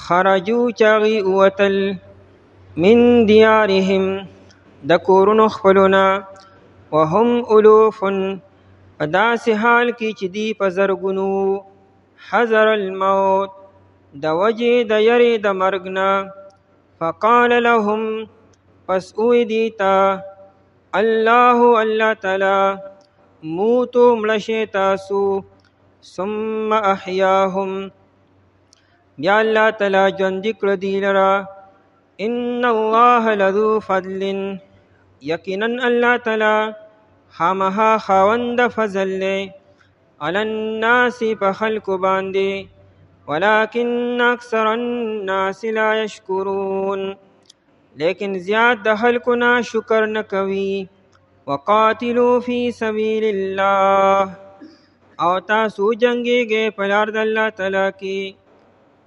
خرجو چاغی اوتل من دیارهم د کورونو خپلونا وهم الوفن پداس حال کی چې دی په زرګونو حذر الموت د وجه د یری د مرګنا. فقال لهم پس اوی دیتا الله تعالی موتو مړشه تاسو ثم احیاهم بیا الله تعالی ژوند کړ دی لرا. ان الله لذو فضل یقینا الله تعالی خامها خاوند فضل علی الناس په خلق باندې ولكن اکثر الناس لا یشکرون لیکن زیات د خلکو نه شکر نه کوي. وقاتلوا فی سبیل الله، او تاسو جنگیږئ په لار د الله تعالی کې.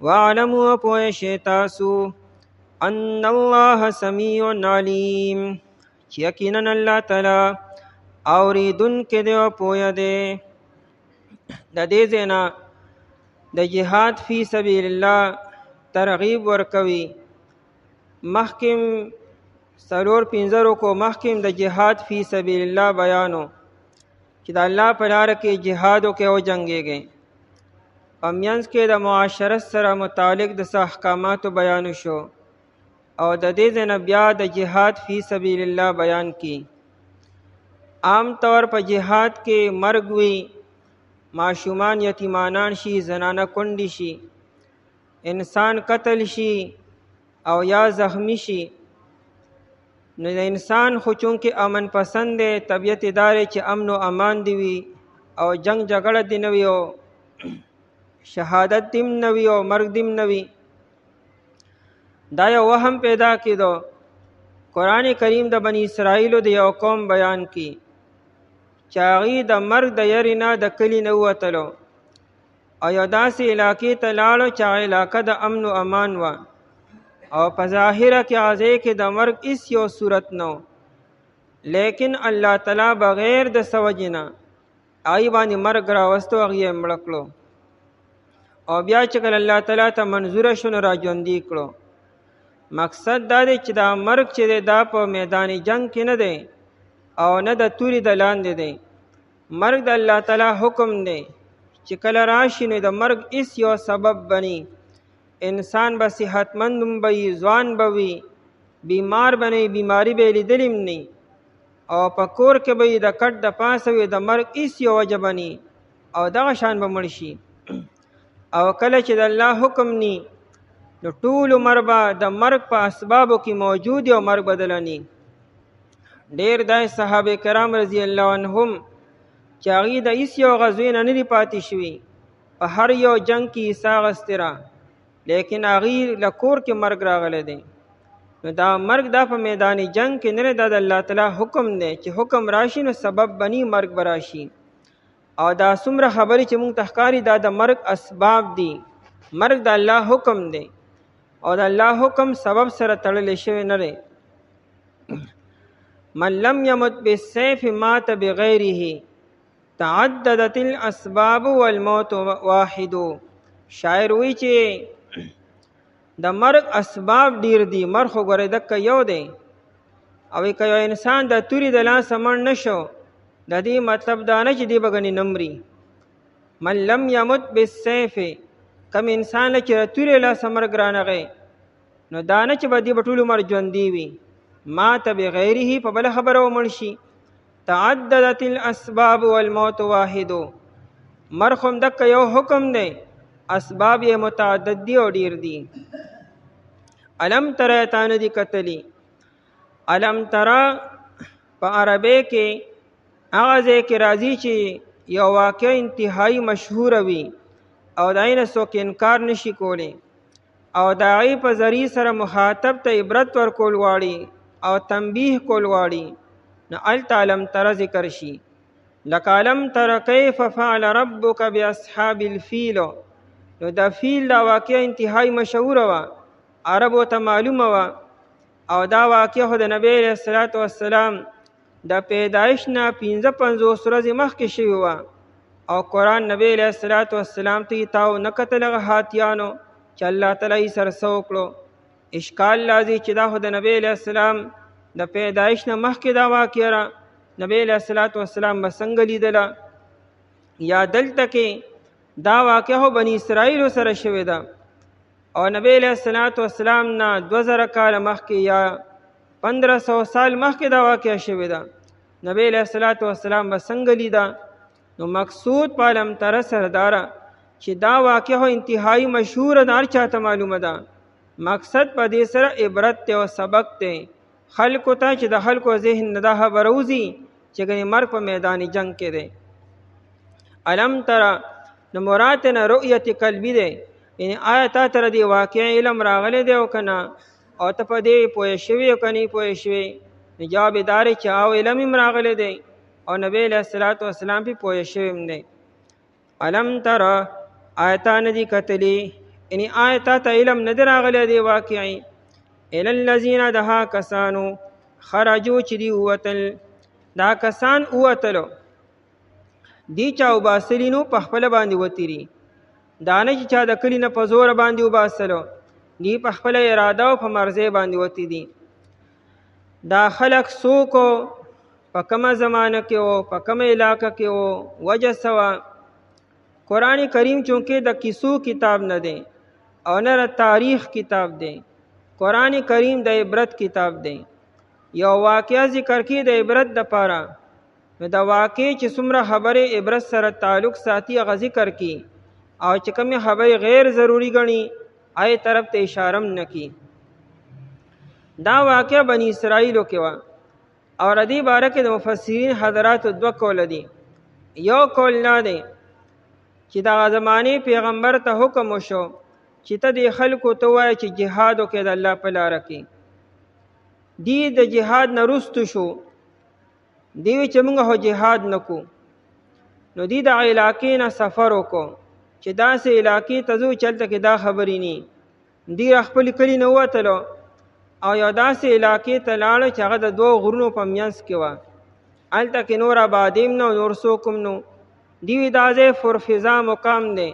واعلموا پوه شئ تاسو ان الله سمیع علیم، چې یقینا الله تعالی اوریدونکی دی او پوه دی. د دې ځای نه د جهاد فی سبیل الله ترغیب ورکوي. مخکې 4-5 رکو مخکې د جهاد فی سبیل الله بیانو چې د الله په لاره کې جهاد وکړئ او جنګېږئ. په منځ کې د معاشرت سره متعلق د څه احکاماتو بیان شو، او د دې ځای نه بیا د جهاد فی سبیل الله بیان کی. عام طور په جهاد کې مرګ وي، ماشومان یتیمانان شي، زنانه کونډې شي، انسان قتل شي او یا زخمی شي. نو د انسان خو چونکې امن پسند دی، طبیعت داره چې امن و امان دی وي او جنگ جګړه دی نه وي او شهادت دیم نه وي او مرګ دیم نه وي. دا یو وهم پیدا کېدو. قرآن کریم د بنی اسرائیلو د یو قوم بیان کی چې هغوی د مرګ د یرې نه د کلي نه ووتلو او یو داسې علاقې ته لاړو چې هغه علاقه د امن و امان وه او په ظاهره کې هغه کې د مرګ هیڅ یو صورت نه و، لیکن الله تعالی بغیر د څه وجې نه هغوی باندې مرګ راوستو، هغوی یې مړه کړو. او بیا چې کله الله تعالی ته منظوره شو نو راژوندي کړو. مقصد دا دی چې دا مرګ چې دی دا په میدان جنگ کې نه دی او نه د تورې د لاندې دی. مرګ د الله تعالی حکم دی چې کله راشي نو د مرګ هیڅ یو سبب بني. انسان به صحتمند به وي، ځوان به وي، بیمار به نه وي، بیماري به یې لیدلې هم نه، او په کور کې به یې د کټ د پاسه وي، د مرګ هیڅ یو وجه بني او دغه شان به مړ شي. او کله چې د الله حکم ني نو ټول عمر به د مرګ په اسبابو کې موجود او مرګ بدلني. ډېر دای صحابه کرام رضی الله عنهم چې هغوی د هیڅ یو غزوې نه دي پاتې شوي، په هر یو جنگ کې حصه اخیستې را، لیکن هغوی له کور کې مرګ راغلی دی. نو دا مرګ دا په میدان جنگ کې نه دی، دا د الله تعالی حکم دی چې حکم راشي نو سبب بني مرګ به راشي. او دا څومره خبرې چې مونږ ته ښکاري دا د مرګ اسباب دي. مرګ د الله حکم دی او د الله حکم سبب سره تړلی شوی نه دی. من لم يمت بالسيف مات بغیره تعددت الاسباب والموت واحد. شاعر وی چې د مرګ اسباب ډیر دي، مرګ خو ګورې دکه یو دی. او که یو انسان د تورې د لاسه مړ نه شو، د دې مطلب دا نه چې دی به ګنې نه مري. من لم يمت بالسيف، کم انسان چې د تورې لاسه مرګ رانغی نو دا نه چې به دی به ټول عمر ژوندي وي. مات بغیره په بله خبره ومړ شي. تعددت الاسباب والموت واحد. مرګ هم دکه یو حکم دی، اسباب یې متعدد دي او ډیر دي. علم تره تا نه دي کتلی. علم تره په عربی کې هغه ځای کې راځي چې یو واقع انتهایی مشهوره وي او د هغې نه څوک انکار نشي کولی او د هغې په ذریعې سره مخاطب ته عبرت ورکول غواړي او تنبیه کول غواړي، نو هلته علم تره ذکر شي. لکه علم تره کیف فعل ربک باصحاب الفیل. نو د فیل دا واقع انتهایی مشهوره وه، عربو ته معلومه وه، او دا واقع خو د نبی علیه الصلاة والسلام د پیدایش نه 55 ورځې مخکې شوې وه، او قرآن نبی علیه الصلاة والسلام ته یې تاو نه کتل هغه هاتیانو چې الله تعالی یې سره څه وکړو. اشکال لازي چې دا خو د نبی علیه السلام د پیدایش نه مخکې دا واقع را، نبی علیه الصلاة والسلام به څنګه لیدله؟ یا دلته کې دا واقع خو بني اسرائیلو سره شوې ده او نبی علیه الصلاة والسلام نه 2000 کاله مخکې یا 1500 سال مخکې دا واقع شوې ده. نبی علیه الصلاة والسلام به څنګه لیده؟ نو مقصود په علم تره سره داره چې دا واقع خو انتهایی مشهوره ده، هر چاته معلومه ده. مقصد په دې سره عبرت دی او سبق دی خلکو ته چې د خلکو ذهن نه دا خبره وځي چې ګنې مرګ په میدان جنگ کې دی. علم تره نو مراد نه رؤیت قلبی دی، یعنی آیا تا تر دې واقع علم راغلی دی او که نه؟ او ته په دې پوه شوې او کني پوه شوې؟ نو جواب دار چې او علم هم راغلی دی او نبی علیہ الصلوۃ والسلام په پوه شوی هم دی. علم تر آیتان دی کتلی یعنی آیتا ته علم نه راغلی دی واقعي. الی الذین دها کسانو خرجو چې دی وتل، دا کسان وتلو دی چا وباسلینو په خپل باندې وتیری، دا نه چې چا د کلی نه په زور باندې وباسلو، دی په خپل اراده او په مرزه باندې وتی دي. دا خلق سوکو په کومه زمانه کې او په کومه علاقه کې او وجه سوا. قرآن کریم چونکه د کیسو کتاب نه دی او نه تاریخ کتاب دی، قرآن کریم د عبرت کتاب دی. یو واقعه ذکر کی د عبرت د پاره، نو د واقع چې څومره خبره عبرت سره تعلق ساتي هغه ذکر کی، او چې کومه خبره غیر ضروری غني آی طرف ته اشاره نه کی. دا واقعه بنی اسرائیل کې و او ردی باره کې د مفسرین حضرات دو قول دي. یو قول نه دی چې دا زمانه پیغمبر ته حکم وشو چې ته د خلکو ته وایي چې جهاد وکړي د الله په لار کې. دی د جهاد نه رستو شو، دی چې موږ هو جهاد نکو، نو دی د علاقې نه سفر وکړو چې داسې علاقې ته ځو چلته کې دا خبرې ني. دی خپل کلی نه وتلو او یو داسې علاقې ته لاړ چې هغه د دوه غرونو په منځ کې وه، هلته کې نور آبادیم نه نور څوک هم نو. دی وی دا ځای فرفضا مقام دی،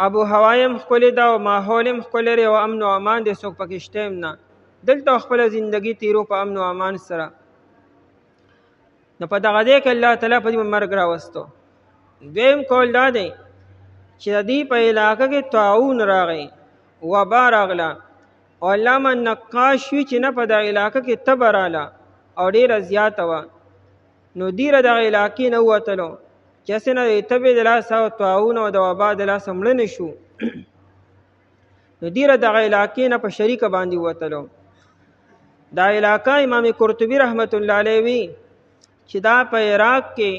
ابو هوایم ښکلې ده او ماحول هم ښکلی دی او امن و امان دی، څوک پکې شته هم نه. دلته خپله زندګي تیرو په امن و امان سره. نو په دغه ځای کې الله تعالی په دې مرګ راوستو. دویم قول دا دی چې د دې په علاقه کې طاعون راغی، وبا راغله او علامه نقاش وی چې نه په دغه علاقه کې تبه راله او ډېره زیاته وه. نو دیره دغه علاقې نه ووتلو چې هسې نه د تبې د لاسه او طاعون او د وبا د لاسه مړه نه شو. نو دیره دغه علاقې نه په شریکه باندې ووتلو. دا علاقه امام قرطبي رحمت الله علیه وی چې دا په عراق کې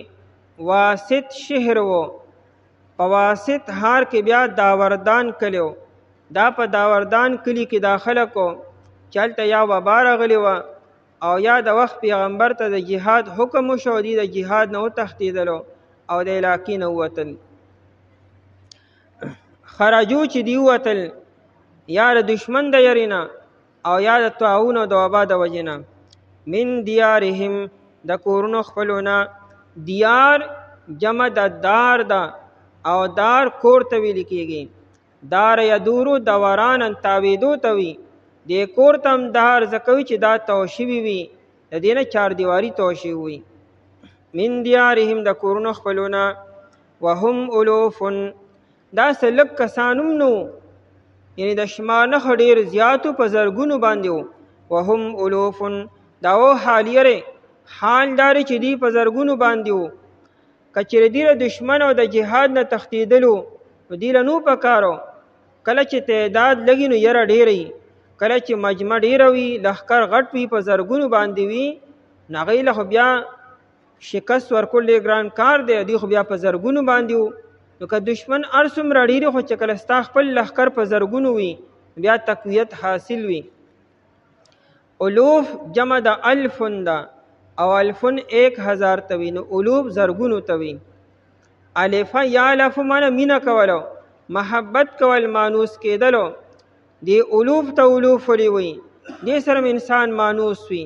واسط شهر و، په واسط هار کې بیا داوردان کلیو. دا په داوردان کلی کې داخله کو چلته یا وبا راغلی و او یا د وخت پیغمبر ته د جهاد حکم وشو، دی د جهاد نه وتښتېدلو او د علاقې نه ووتل. خرجو چې دی ووتل یا د دشمن د یرې نه او یا د طاعون او د وبا د وجې نه. من دیارهم د کورونو خپلو نه، دیار جمع د دار ده او دار کور ته ویل کېږي. دار یدورو دورانن تاویدو ته وي، د کور ته هم دار ځکوي چې دا توشوي وي، د دې نه چار دیواري توشوي وي. من دیارهم د کورونو خپلو نه، وهم الوفن دا سلک کسانم نو، یعنی د شمار نه ډېر زیاتو په زرګونو باندې و. وهم الوفن دا و حالیره حال داري چې دی په زرګونو باندې و. کچره دی له دشمن او د جهاد نه تښتېدلو نو دی له نو پکارو. کله چې تعداد لګي نو یره ډېرې، کله چې مجمع ډېره وي لښکر غټ وي په زرګونو باندې وي، نو هغوی له خو بیا شکست ورکول ډېر ګران کار دی، دوی خو بیا په زرګونو باندې و. نو که دشمن هر څومره ډېرې خو چې کله ستا خپل لښکر په زرګونو وي بیا تقویت حاصل وي. الوف جمع د الفن ده او الفن 1000 ته وي، نو الوف زرګونو ته وي. الفا یا الف معنی مینه کولو، محبت کول، مانوس کېدلو. دی الوف ته الوف ولی وي، دې سره انسان مانوس وي.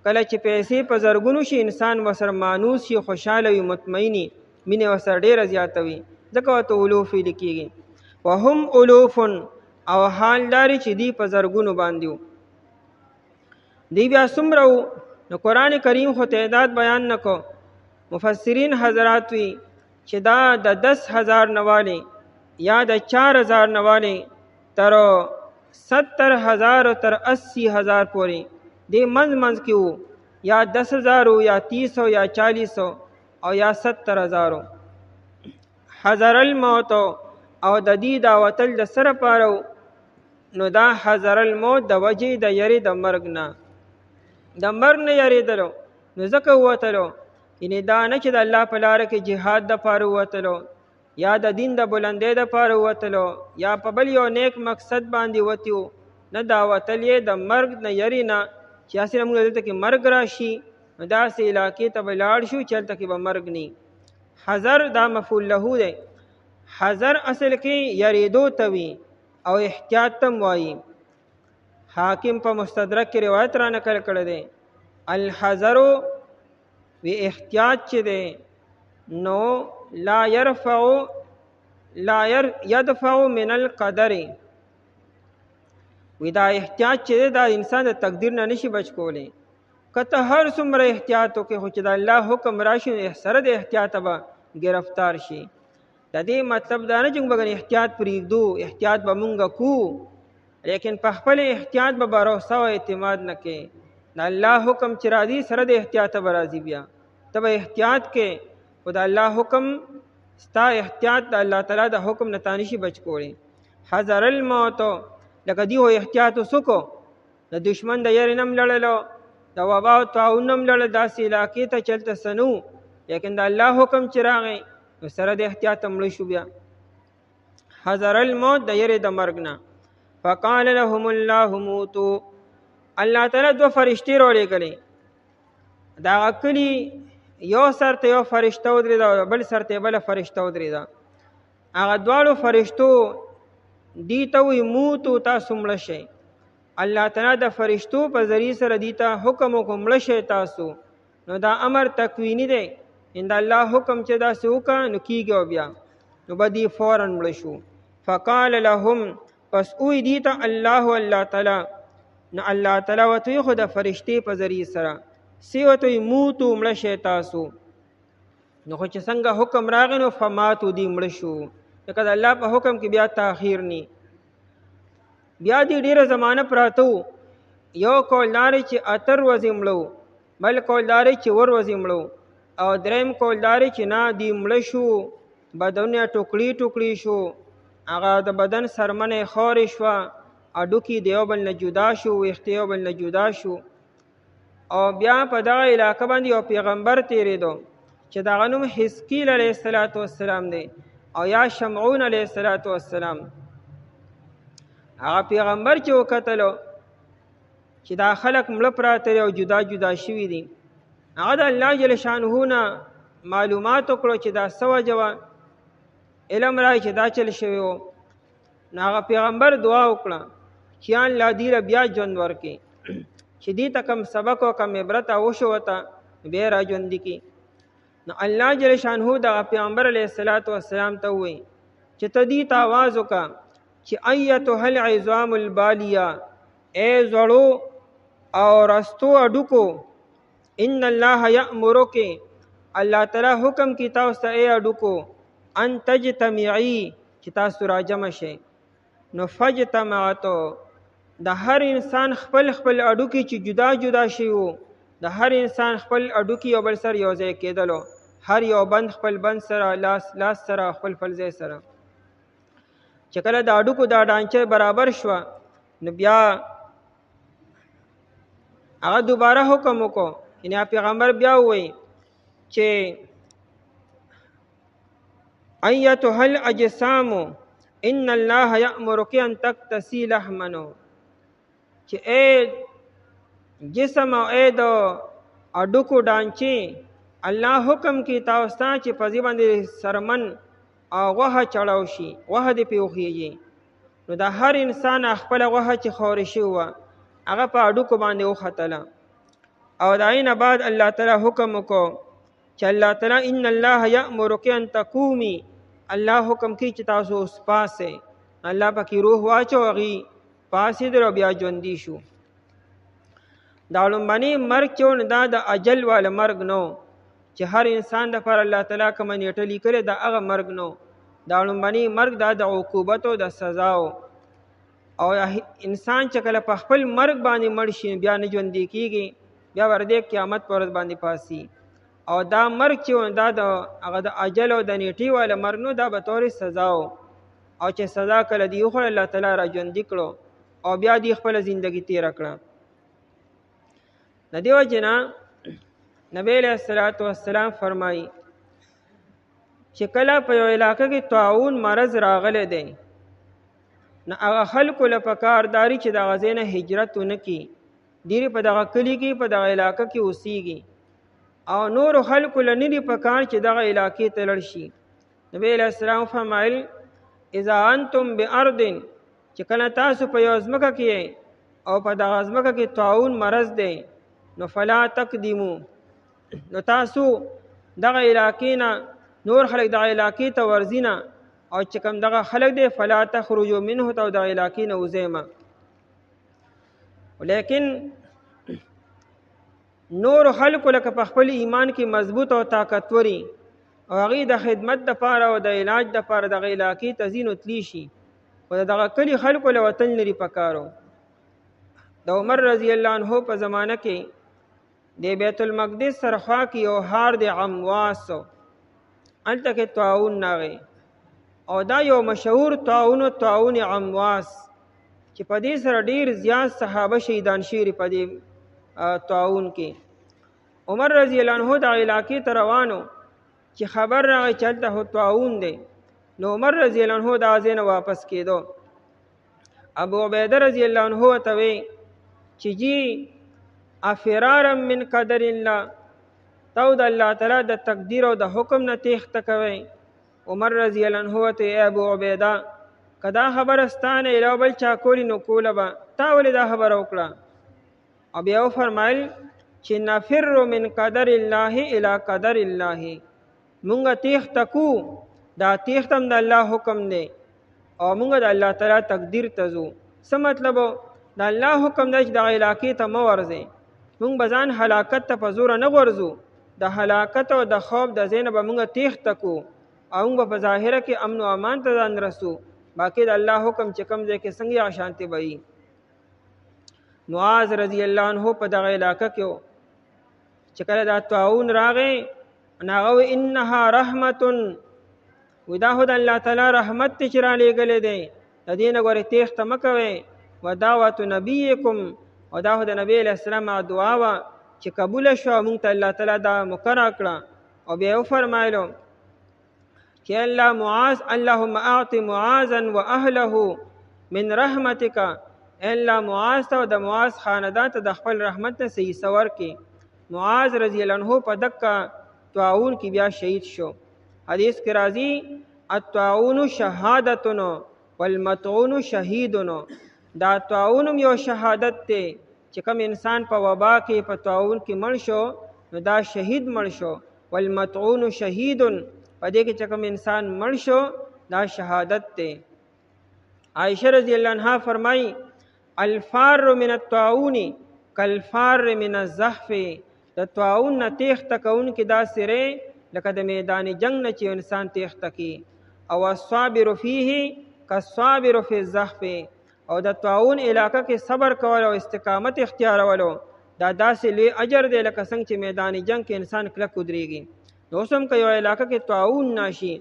کله چې پیسې په زرګونو شي انسان ورسره مانوس شي، خوشحاله وي، مطمئني، مینه ورسره ډېره زیاته وي، ځکه ورته الوف ویل کېږي. وهم الوفن او حال داري چې دی په زرګونو باندې و. دی بیا څومره و نو قرآن کریم خو تعداد بیان نکو. مفسرین حضرات وی چې دا د 10,000 نواله یا د 4,000 نواله تر 70,000 تر 80,000 پورې دی منځ کې وو، یا 10,000 یا 30 یا 40 او یا 70,000. حذر الموت او د دې دا وتل د سره پاره، نو دا حذر الموت د وجې د یری د مرګ نه، د مرګ نه یریدلو، نو ځکه وتلو. یعنی دا نه چې د الله په لاره کې جهاد د پاره وتلو یا د دین د بلندۍ د پاره وتلو یا په بل یو نیک مقصد باندې وتیو، نه دا وتل یې د مرګ نه یری نه چې هسې موږ دلته کې مرګ راشي نو داسې علاقې ته به لاړ شو چې هلته کې به مرګ نی. حذر دا مفعول له دی. حذر اصل کې یریدو ته وي او احتیاط تم وایي. حاکم په مستدرک کې روایت را نقل کړی دی الحذر وی احتیاط چې دی نو لا يدفع من القدر وی دا احتیاط چې دی دا انسان د تقدیر نه نشي بچ کولی. کته هر څومره احتیاط وکړي خو چې د الله حکم راشي سره د احتیاط به گرفتار شي. د دې مطلب دا نه چې موږ احتیاط پرېږدو، احتیاط به مونږ کوو لیکن په خپل احتیاط به باروسه او اعتماد نه کوي. د الله حکم چې راځي سره د احتیاط به راځي. بیا ته به احتیاط کې خو د الله حکم ستا احتیاط د الله تعالی د حکم نه تا نشي بچ کولی. حذر الموت لکه دی احتیاط وسکو د دشمن د یاري نم لړلو د وبا او طاعون نم لړل داسې علاقې ته چلته سنو لیکن د الله حکم چې راغی نو سره د احتیاط مړ شو. بیا حذر الموت د یری د مرګ نه. فقال لهم الله موتوا الله تعالی دو فرشتي راولېږلې دا کلی یو سر ته یو فرشته ودرېده بل سر ته بله فرشته ودرېده. هغه دواړو فرشتو دی ته وایي موتو تاسو مړه شئ. الله تعالی د فرشتو په ذریعه سره دی ته حکم وکړو مړه شئ تاسو. نو دا امر تکوینی دی ان د الله حکم چې داسې وکړه نو کېږي او بیا نو به دی فوراً مړه شو. فقال لهم پس اوی دی ته الله تعالی نو الله تعالی ورته وایي خو د فرشتې په ذریعه سره سی ورته وایي موتو مړه شئ تاسو. نو خو چې څنګه حکم راغی نو فماتو دی مړه شو. لکه د الله په حکم کې بیا تاخیر نی. بیا دی ډیره زمانه پراته یو کولداري چې اتر ورځې مړو بل کولداري چې ور ورځې مړو او دریم کولداري چې نه دی مړه شو بدنونه ټوکړي ټوکړي شو هغه د بدن سرمنه خورې شوه اډوکي د یو بل نه جدا شو ویښته یو بل نه جدا شو. او بیا په دغه علاقه باندې یو پیغمبر تېرېدو چې دغه نوم حزقیل علیه السلام دی او یا شمعون علیه السلام. هغه پیغمبر چې وکتلو چې دا خلق مړه پراته او جدا جدا شوي دي هغه د الله جل شانه نه معلومات وکړو چې دا څه وجه وه علم رایي چې دا چل شوی و. نو هغه پیغمبر دعا وکړه چې الله دې له بیا ژوند ورکړي چې دې ته کوم سبق او کوم عبرت وشوته بیا را ژوندي کړي. نو الله جل شانه دغه پیغمبر علیه السلام ته ووایي چې ته دې ته آواز وکړه چې ایتها العظام البالیه ای زړو او رستو اډوکو ان الله یأمرک الله تعالی حکم کی تاسو ته ای اډوکو ان تجتمعی چې تاسو راجمع شئ. نو فجتمعتو د هر انسان خپل خپل اډوکي چې جدا جدا شي وو د هر انسان خپل اډوکي یو بل سره یو ځای کېدلو هر یو بند خپل بند سره لاس سره خپل ځای سره. چې کله د اډوکو دا ډانچه برابر شوه نو بیا هغه دوباره حکم وکړو یعنی پیغمبر بیا ووایي چې ایتها الاجسام ان الله یأمرک ان تکتسی لحما چې اے جسم او اے د اډوکو ډانچې الله حکم کی تاسو ته چې په دې باندې سرمن او غوښه چړاو شي غوښه دې پې وخیږي. نو د هر انسان خپله غوښه چې خورې شوې وه هغه په اډوکو باندې وختله. او د هغې نه بعد الله تعالی حکم وکړو چې الله تعالی ان الله یأمرک ان تقومي الله حکم کی چې تاسو اوس پاسئ. الله پکې روح واچو هغې پاسېدل او بیا ژوندي شو. دا لومبنی مرګ چې و دا د اجل والا مرګ نو چې هر انسان دپاره الله تعالی کومه نیټه لیکلې دا هغه مرګ نو. دا لومبنی مرګ دا د عقوبت او د سزاو او انسان چې کله په خپل مرګ باندې مړ شي بیا نه ژوندي کېږي بیا ورده قیامت پر ورځ باندې پاسي. او دا مرګ چې دا د هغه د اجل او د نیټې والا مرګ نو دا به طور سزاو او چې سزا کله دی وخوړه الله تعالی را ژوندي کړو او بیا دی خپله زندګي تېره کړه. د دې وجې نه نبی علیه السلام فرمایي چې کله په یو علاقه کې طاعون مرض راغلی دی نه هغه خلکو له پکار داري چې دغه ځای نه هجرت ونه کړي، ډېر په دغه کلي کې په دغه علاقه کې اوسېږي، او نور خلکو له نه دي پکار چې دغه علاقې ته لاړ شي. نبی علیه السلام فرمایل اذا انتم بارض، چې کله تاسو په یو ځمکه کې او په دغه ځمکه کې طاعون مرض دی، نو فلا تقدمو، نو تاسو دغه علاقې نه نور خلک دغه علاقې ته ورځي نه، او چې کوم دغه خلک دی فلا تخرجوا منه، ته دغه علاقې نه وځئ مه. لیکن نور خلکو لکه په خپل ایمان کې مضبوط او طاقتوري، او هغوی د خدمت دپاره او د علاج دپاره دغه علاقې ته ځي نو تلي شي، خو د دغه کلي خلکو له وطن لري پکارو. د عمر رضی الله عنه په زمانه کې د بیت المقدس سره خوا کې یو ښار د عمواس، هلته کې طاعون راغی، او دا یو مشهور طاعون عمواس چې په دې سره ډیر زیات صحابه شهیدان شوي په دې طاعون کې. عمر رضی الله عنه د علاقې ته روانو چې خبر راغی چې هلته طاعون دی، نو عمر رضی الله عنه د ځای نه واپس کېدو. ابو عبیده رضی الله عنه ته وی چې جی افرارا من قدر الله، تو د الله تعالی د تقدیر او د حکم نه تیښته کوئ. عمر رضی الله عنه ته ای ابو عبیده که دا خبره ستا نه علاوه بل چا کولی نو کوله به، تا ولې دا خبره وکړه؟ او بیا وفرمایل چې نفر من قدر الله الی قدر الله، مونږ تیښته کو، دا تیښته هم د الله حکم دی، او مونږ د الله تعالی تقدیر ته ځو. څه مطلب؟ د الله حکم دی چې دغه علاقې ته مه ورځئ، مونږ به ځان هلاکت ته په زوره نه غورځو، د هلاکت او د خوف د ځای نه به مونږ تیښته کو، او مونږ به په ظاهره کې امن و امان ته ځان رسو، باقي د الله حکم چې کوم ځای کې څنګه هغه شانتې به وي. معاذ رضی الله عنه په دغه علاقه کې و چې کله دا طاعون راغی، نو هغه وی انها رحمت، وی دا خو د الله تعالی رحمت دی چې رالیږلی دی، د دې نه ګورې تیښته مه کوئ. و دعوت نبیکم، او دا خو د نبی علیه السلام دعا وه چې قبوله شوه، مونږ ته الله تعالی دا مقرره کړه. او بیا یې وفرمایلو چې الله معاذ، اللهم اعط معاذا واهله من رحمتک، الله معاذ ته او د معاذ خاندان ته د خپل رحمت نه صحیح سور کې. معاذ رضی الله عنه په دکه طاعون کې بیا شهید شو. حدیث کې راځي الطاعون شهادتن والمطعون شهیدن، دا طاعون یو شهادت دی چې کوم انسان په وبا کې په طاعون کې مړ شو نو دا شهید مړ شو، والمطعون شهید، په دې کې چې کوم انسان مړ شو دا شهادت دی. عائشہ رضی اللہ عنہا فرمائی الفار من الطاعون کالفار من الزحف، د طاعون نه تیښته کوونکي دا سری لکه د میدان جنگ نه چې انسان تیښته کی، او الصابر فیه کالصابر فی الزحف، او د طاعون علاقه کې صبر کول او استقامت اختیارولو دا داسې لوی اجر دی لکه څنګه چې میدان جنگ کې انسان کلک ودرېږي. نو اوس هم که یو علاقه کې طاعون ناشي،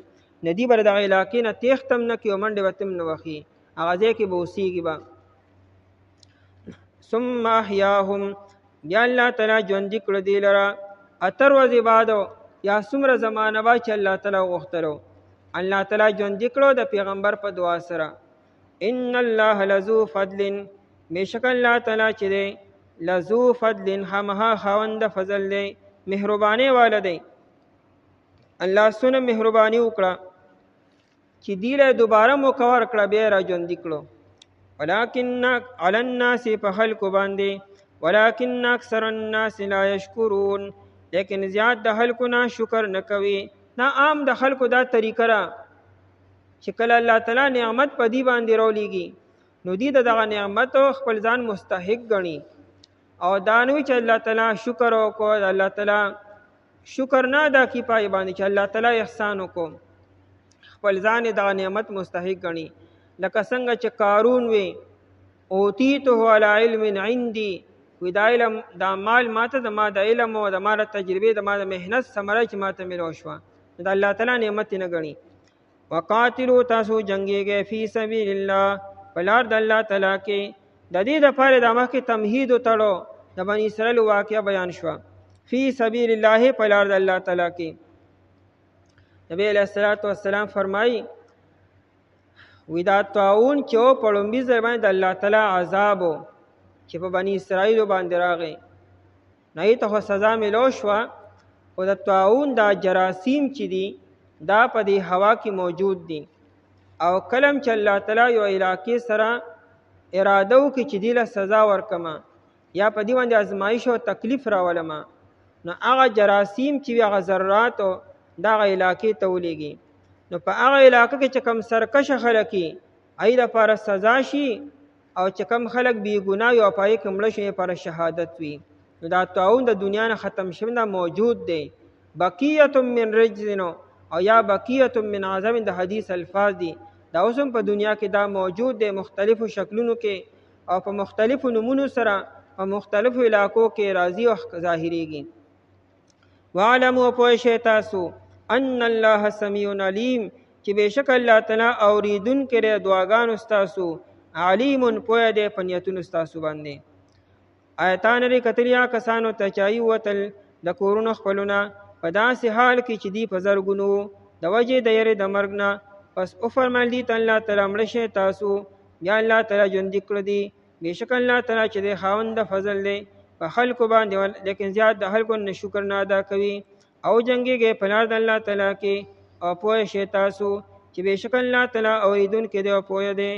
ندی به د دغه علاقې نه تیښته هم نه کوي او منډې به تم نه وهي، هغه ځای کې به اوسېږي به. ثم احیاهم، بیا الله تعالی ژوندي کړه دې لره اتر ورځې بعد، یا څومره زمانه به چې الله تعالی غوښتلو، الله تعالی ژوندي کړو د پیغمبر په دعا سره. ان الله لذو فضل، بېشک الله تعالی چې دی لذو فضل، خامخا خاوند فضل دی، مهربانۍ والا دی. الله سونه مهرباني وکړه چې دی له دوباره موقع ورکړه، بیا را ژوندي کړو. ولکن علی الناس، په خلکو باندې، ولکن اکثر الناس لا یشکرون، لیکن زیات د خلکو نه شکر نه کوي. دا عام د خلکو دا طریقه ده چې کله الله تعالی نعمت په دی باندې راولېږي نو دی دغه نعمت خپل ځان مستحق ګڼي، او دا نه وي چې الله تعالی شکر وکړو، الله تعالی شکر نه ادا کی پای باندې چې الله تعالی احسان وکړو، خپل ځان دغه نعمت مستحق ګڼي. لکه څنګه چې قارون وی اوتیته علی علم عندي، وی دا علم دا مال ماته د ما د علم او د ما د تجربې د ما د محنت ثمره چې ماته ملو شوه، د الله تعالی نعمت نه ګڼي. وقاتلوا، تاسو جنگیږئ فی سبیل الله، په لار د الله تعالی کې. د دې دپاره د مخکې تمهید وتړو، د بني اسرائیل واقعه بیان شوه. فی سبیل الله، په لار د الله تعالی کې. نبی علیہ الصلوۃ والسلام فرمایي وی دا طاعون چې و په لومبي ځل باندې د الله تعالی عذاب و چې په بني اسرائیلو باندې راغی، نو هغې ته خو سزا میلو شوه، خو د طاعون دا جراثیم چې دي دا په دې هوا کې موجود دي، او کلم چې الله تعالی یو علاقې سره اراده وکړي چې دې له سزا ورکمه یا په دې باندې ازمایش او تکلیف راولمه، نو هغه جراثیم چې وي هغه ذراتو دا هغه علاقې ته ولېږي، نو په هغه علاقه کې چې کم سرکشه خلک وي هغې دپاره سزا شي، او چې کم خلک بې ګناه وي او په هغې کې مړه شي لپاره شهادت وي. نو دا طاعون د دنیا نه ختم شوی نه موجود دی، بقیت من رجزن او یا بقیت من عذاب د حدیث الفاظ دي، دا اوس هم په دنیا کې دا موجود دی، مختلفو شکلونو کې او په مختلفو نمونو سره په مختلفو علاقو کې راځي او ظاهریږي. واعلموا پوه شئ تاسو ان الله سمیع علیم چې بېشک الله تعالی اوریدونکی دی دعاګانو ستاسو، علیم پوه دی په نیتونو ستاسو باندې. آیتان لري کتلیا کسانو ته چې وتل د کورونو خپلونه په داسې حال کې چې دی په زرګونو د وجې د یېرې د مرګ نه، پس وفرمیل دي ته الله تعالی مړه شئ تاسو، بیا الله تعالی ژوندي کړه دي، بېشک الله تعالی چې دی خاوند د فضل دی په خلکو باندې، لیکن زیات د خلکو نه شکر نه ادا کوي او جنګېږي په لار د الله تعالی کې، او پوه شئ تاسو چې بېشک الله تعالی اوریدونکی دی او پوه دی.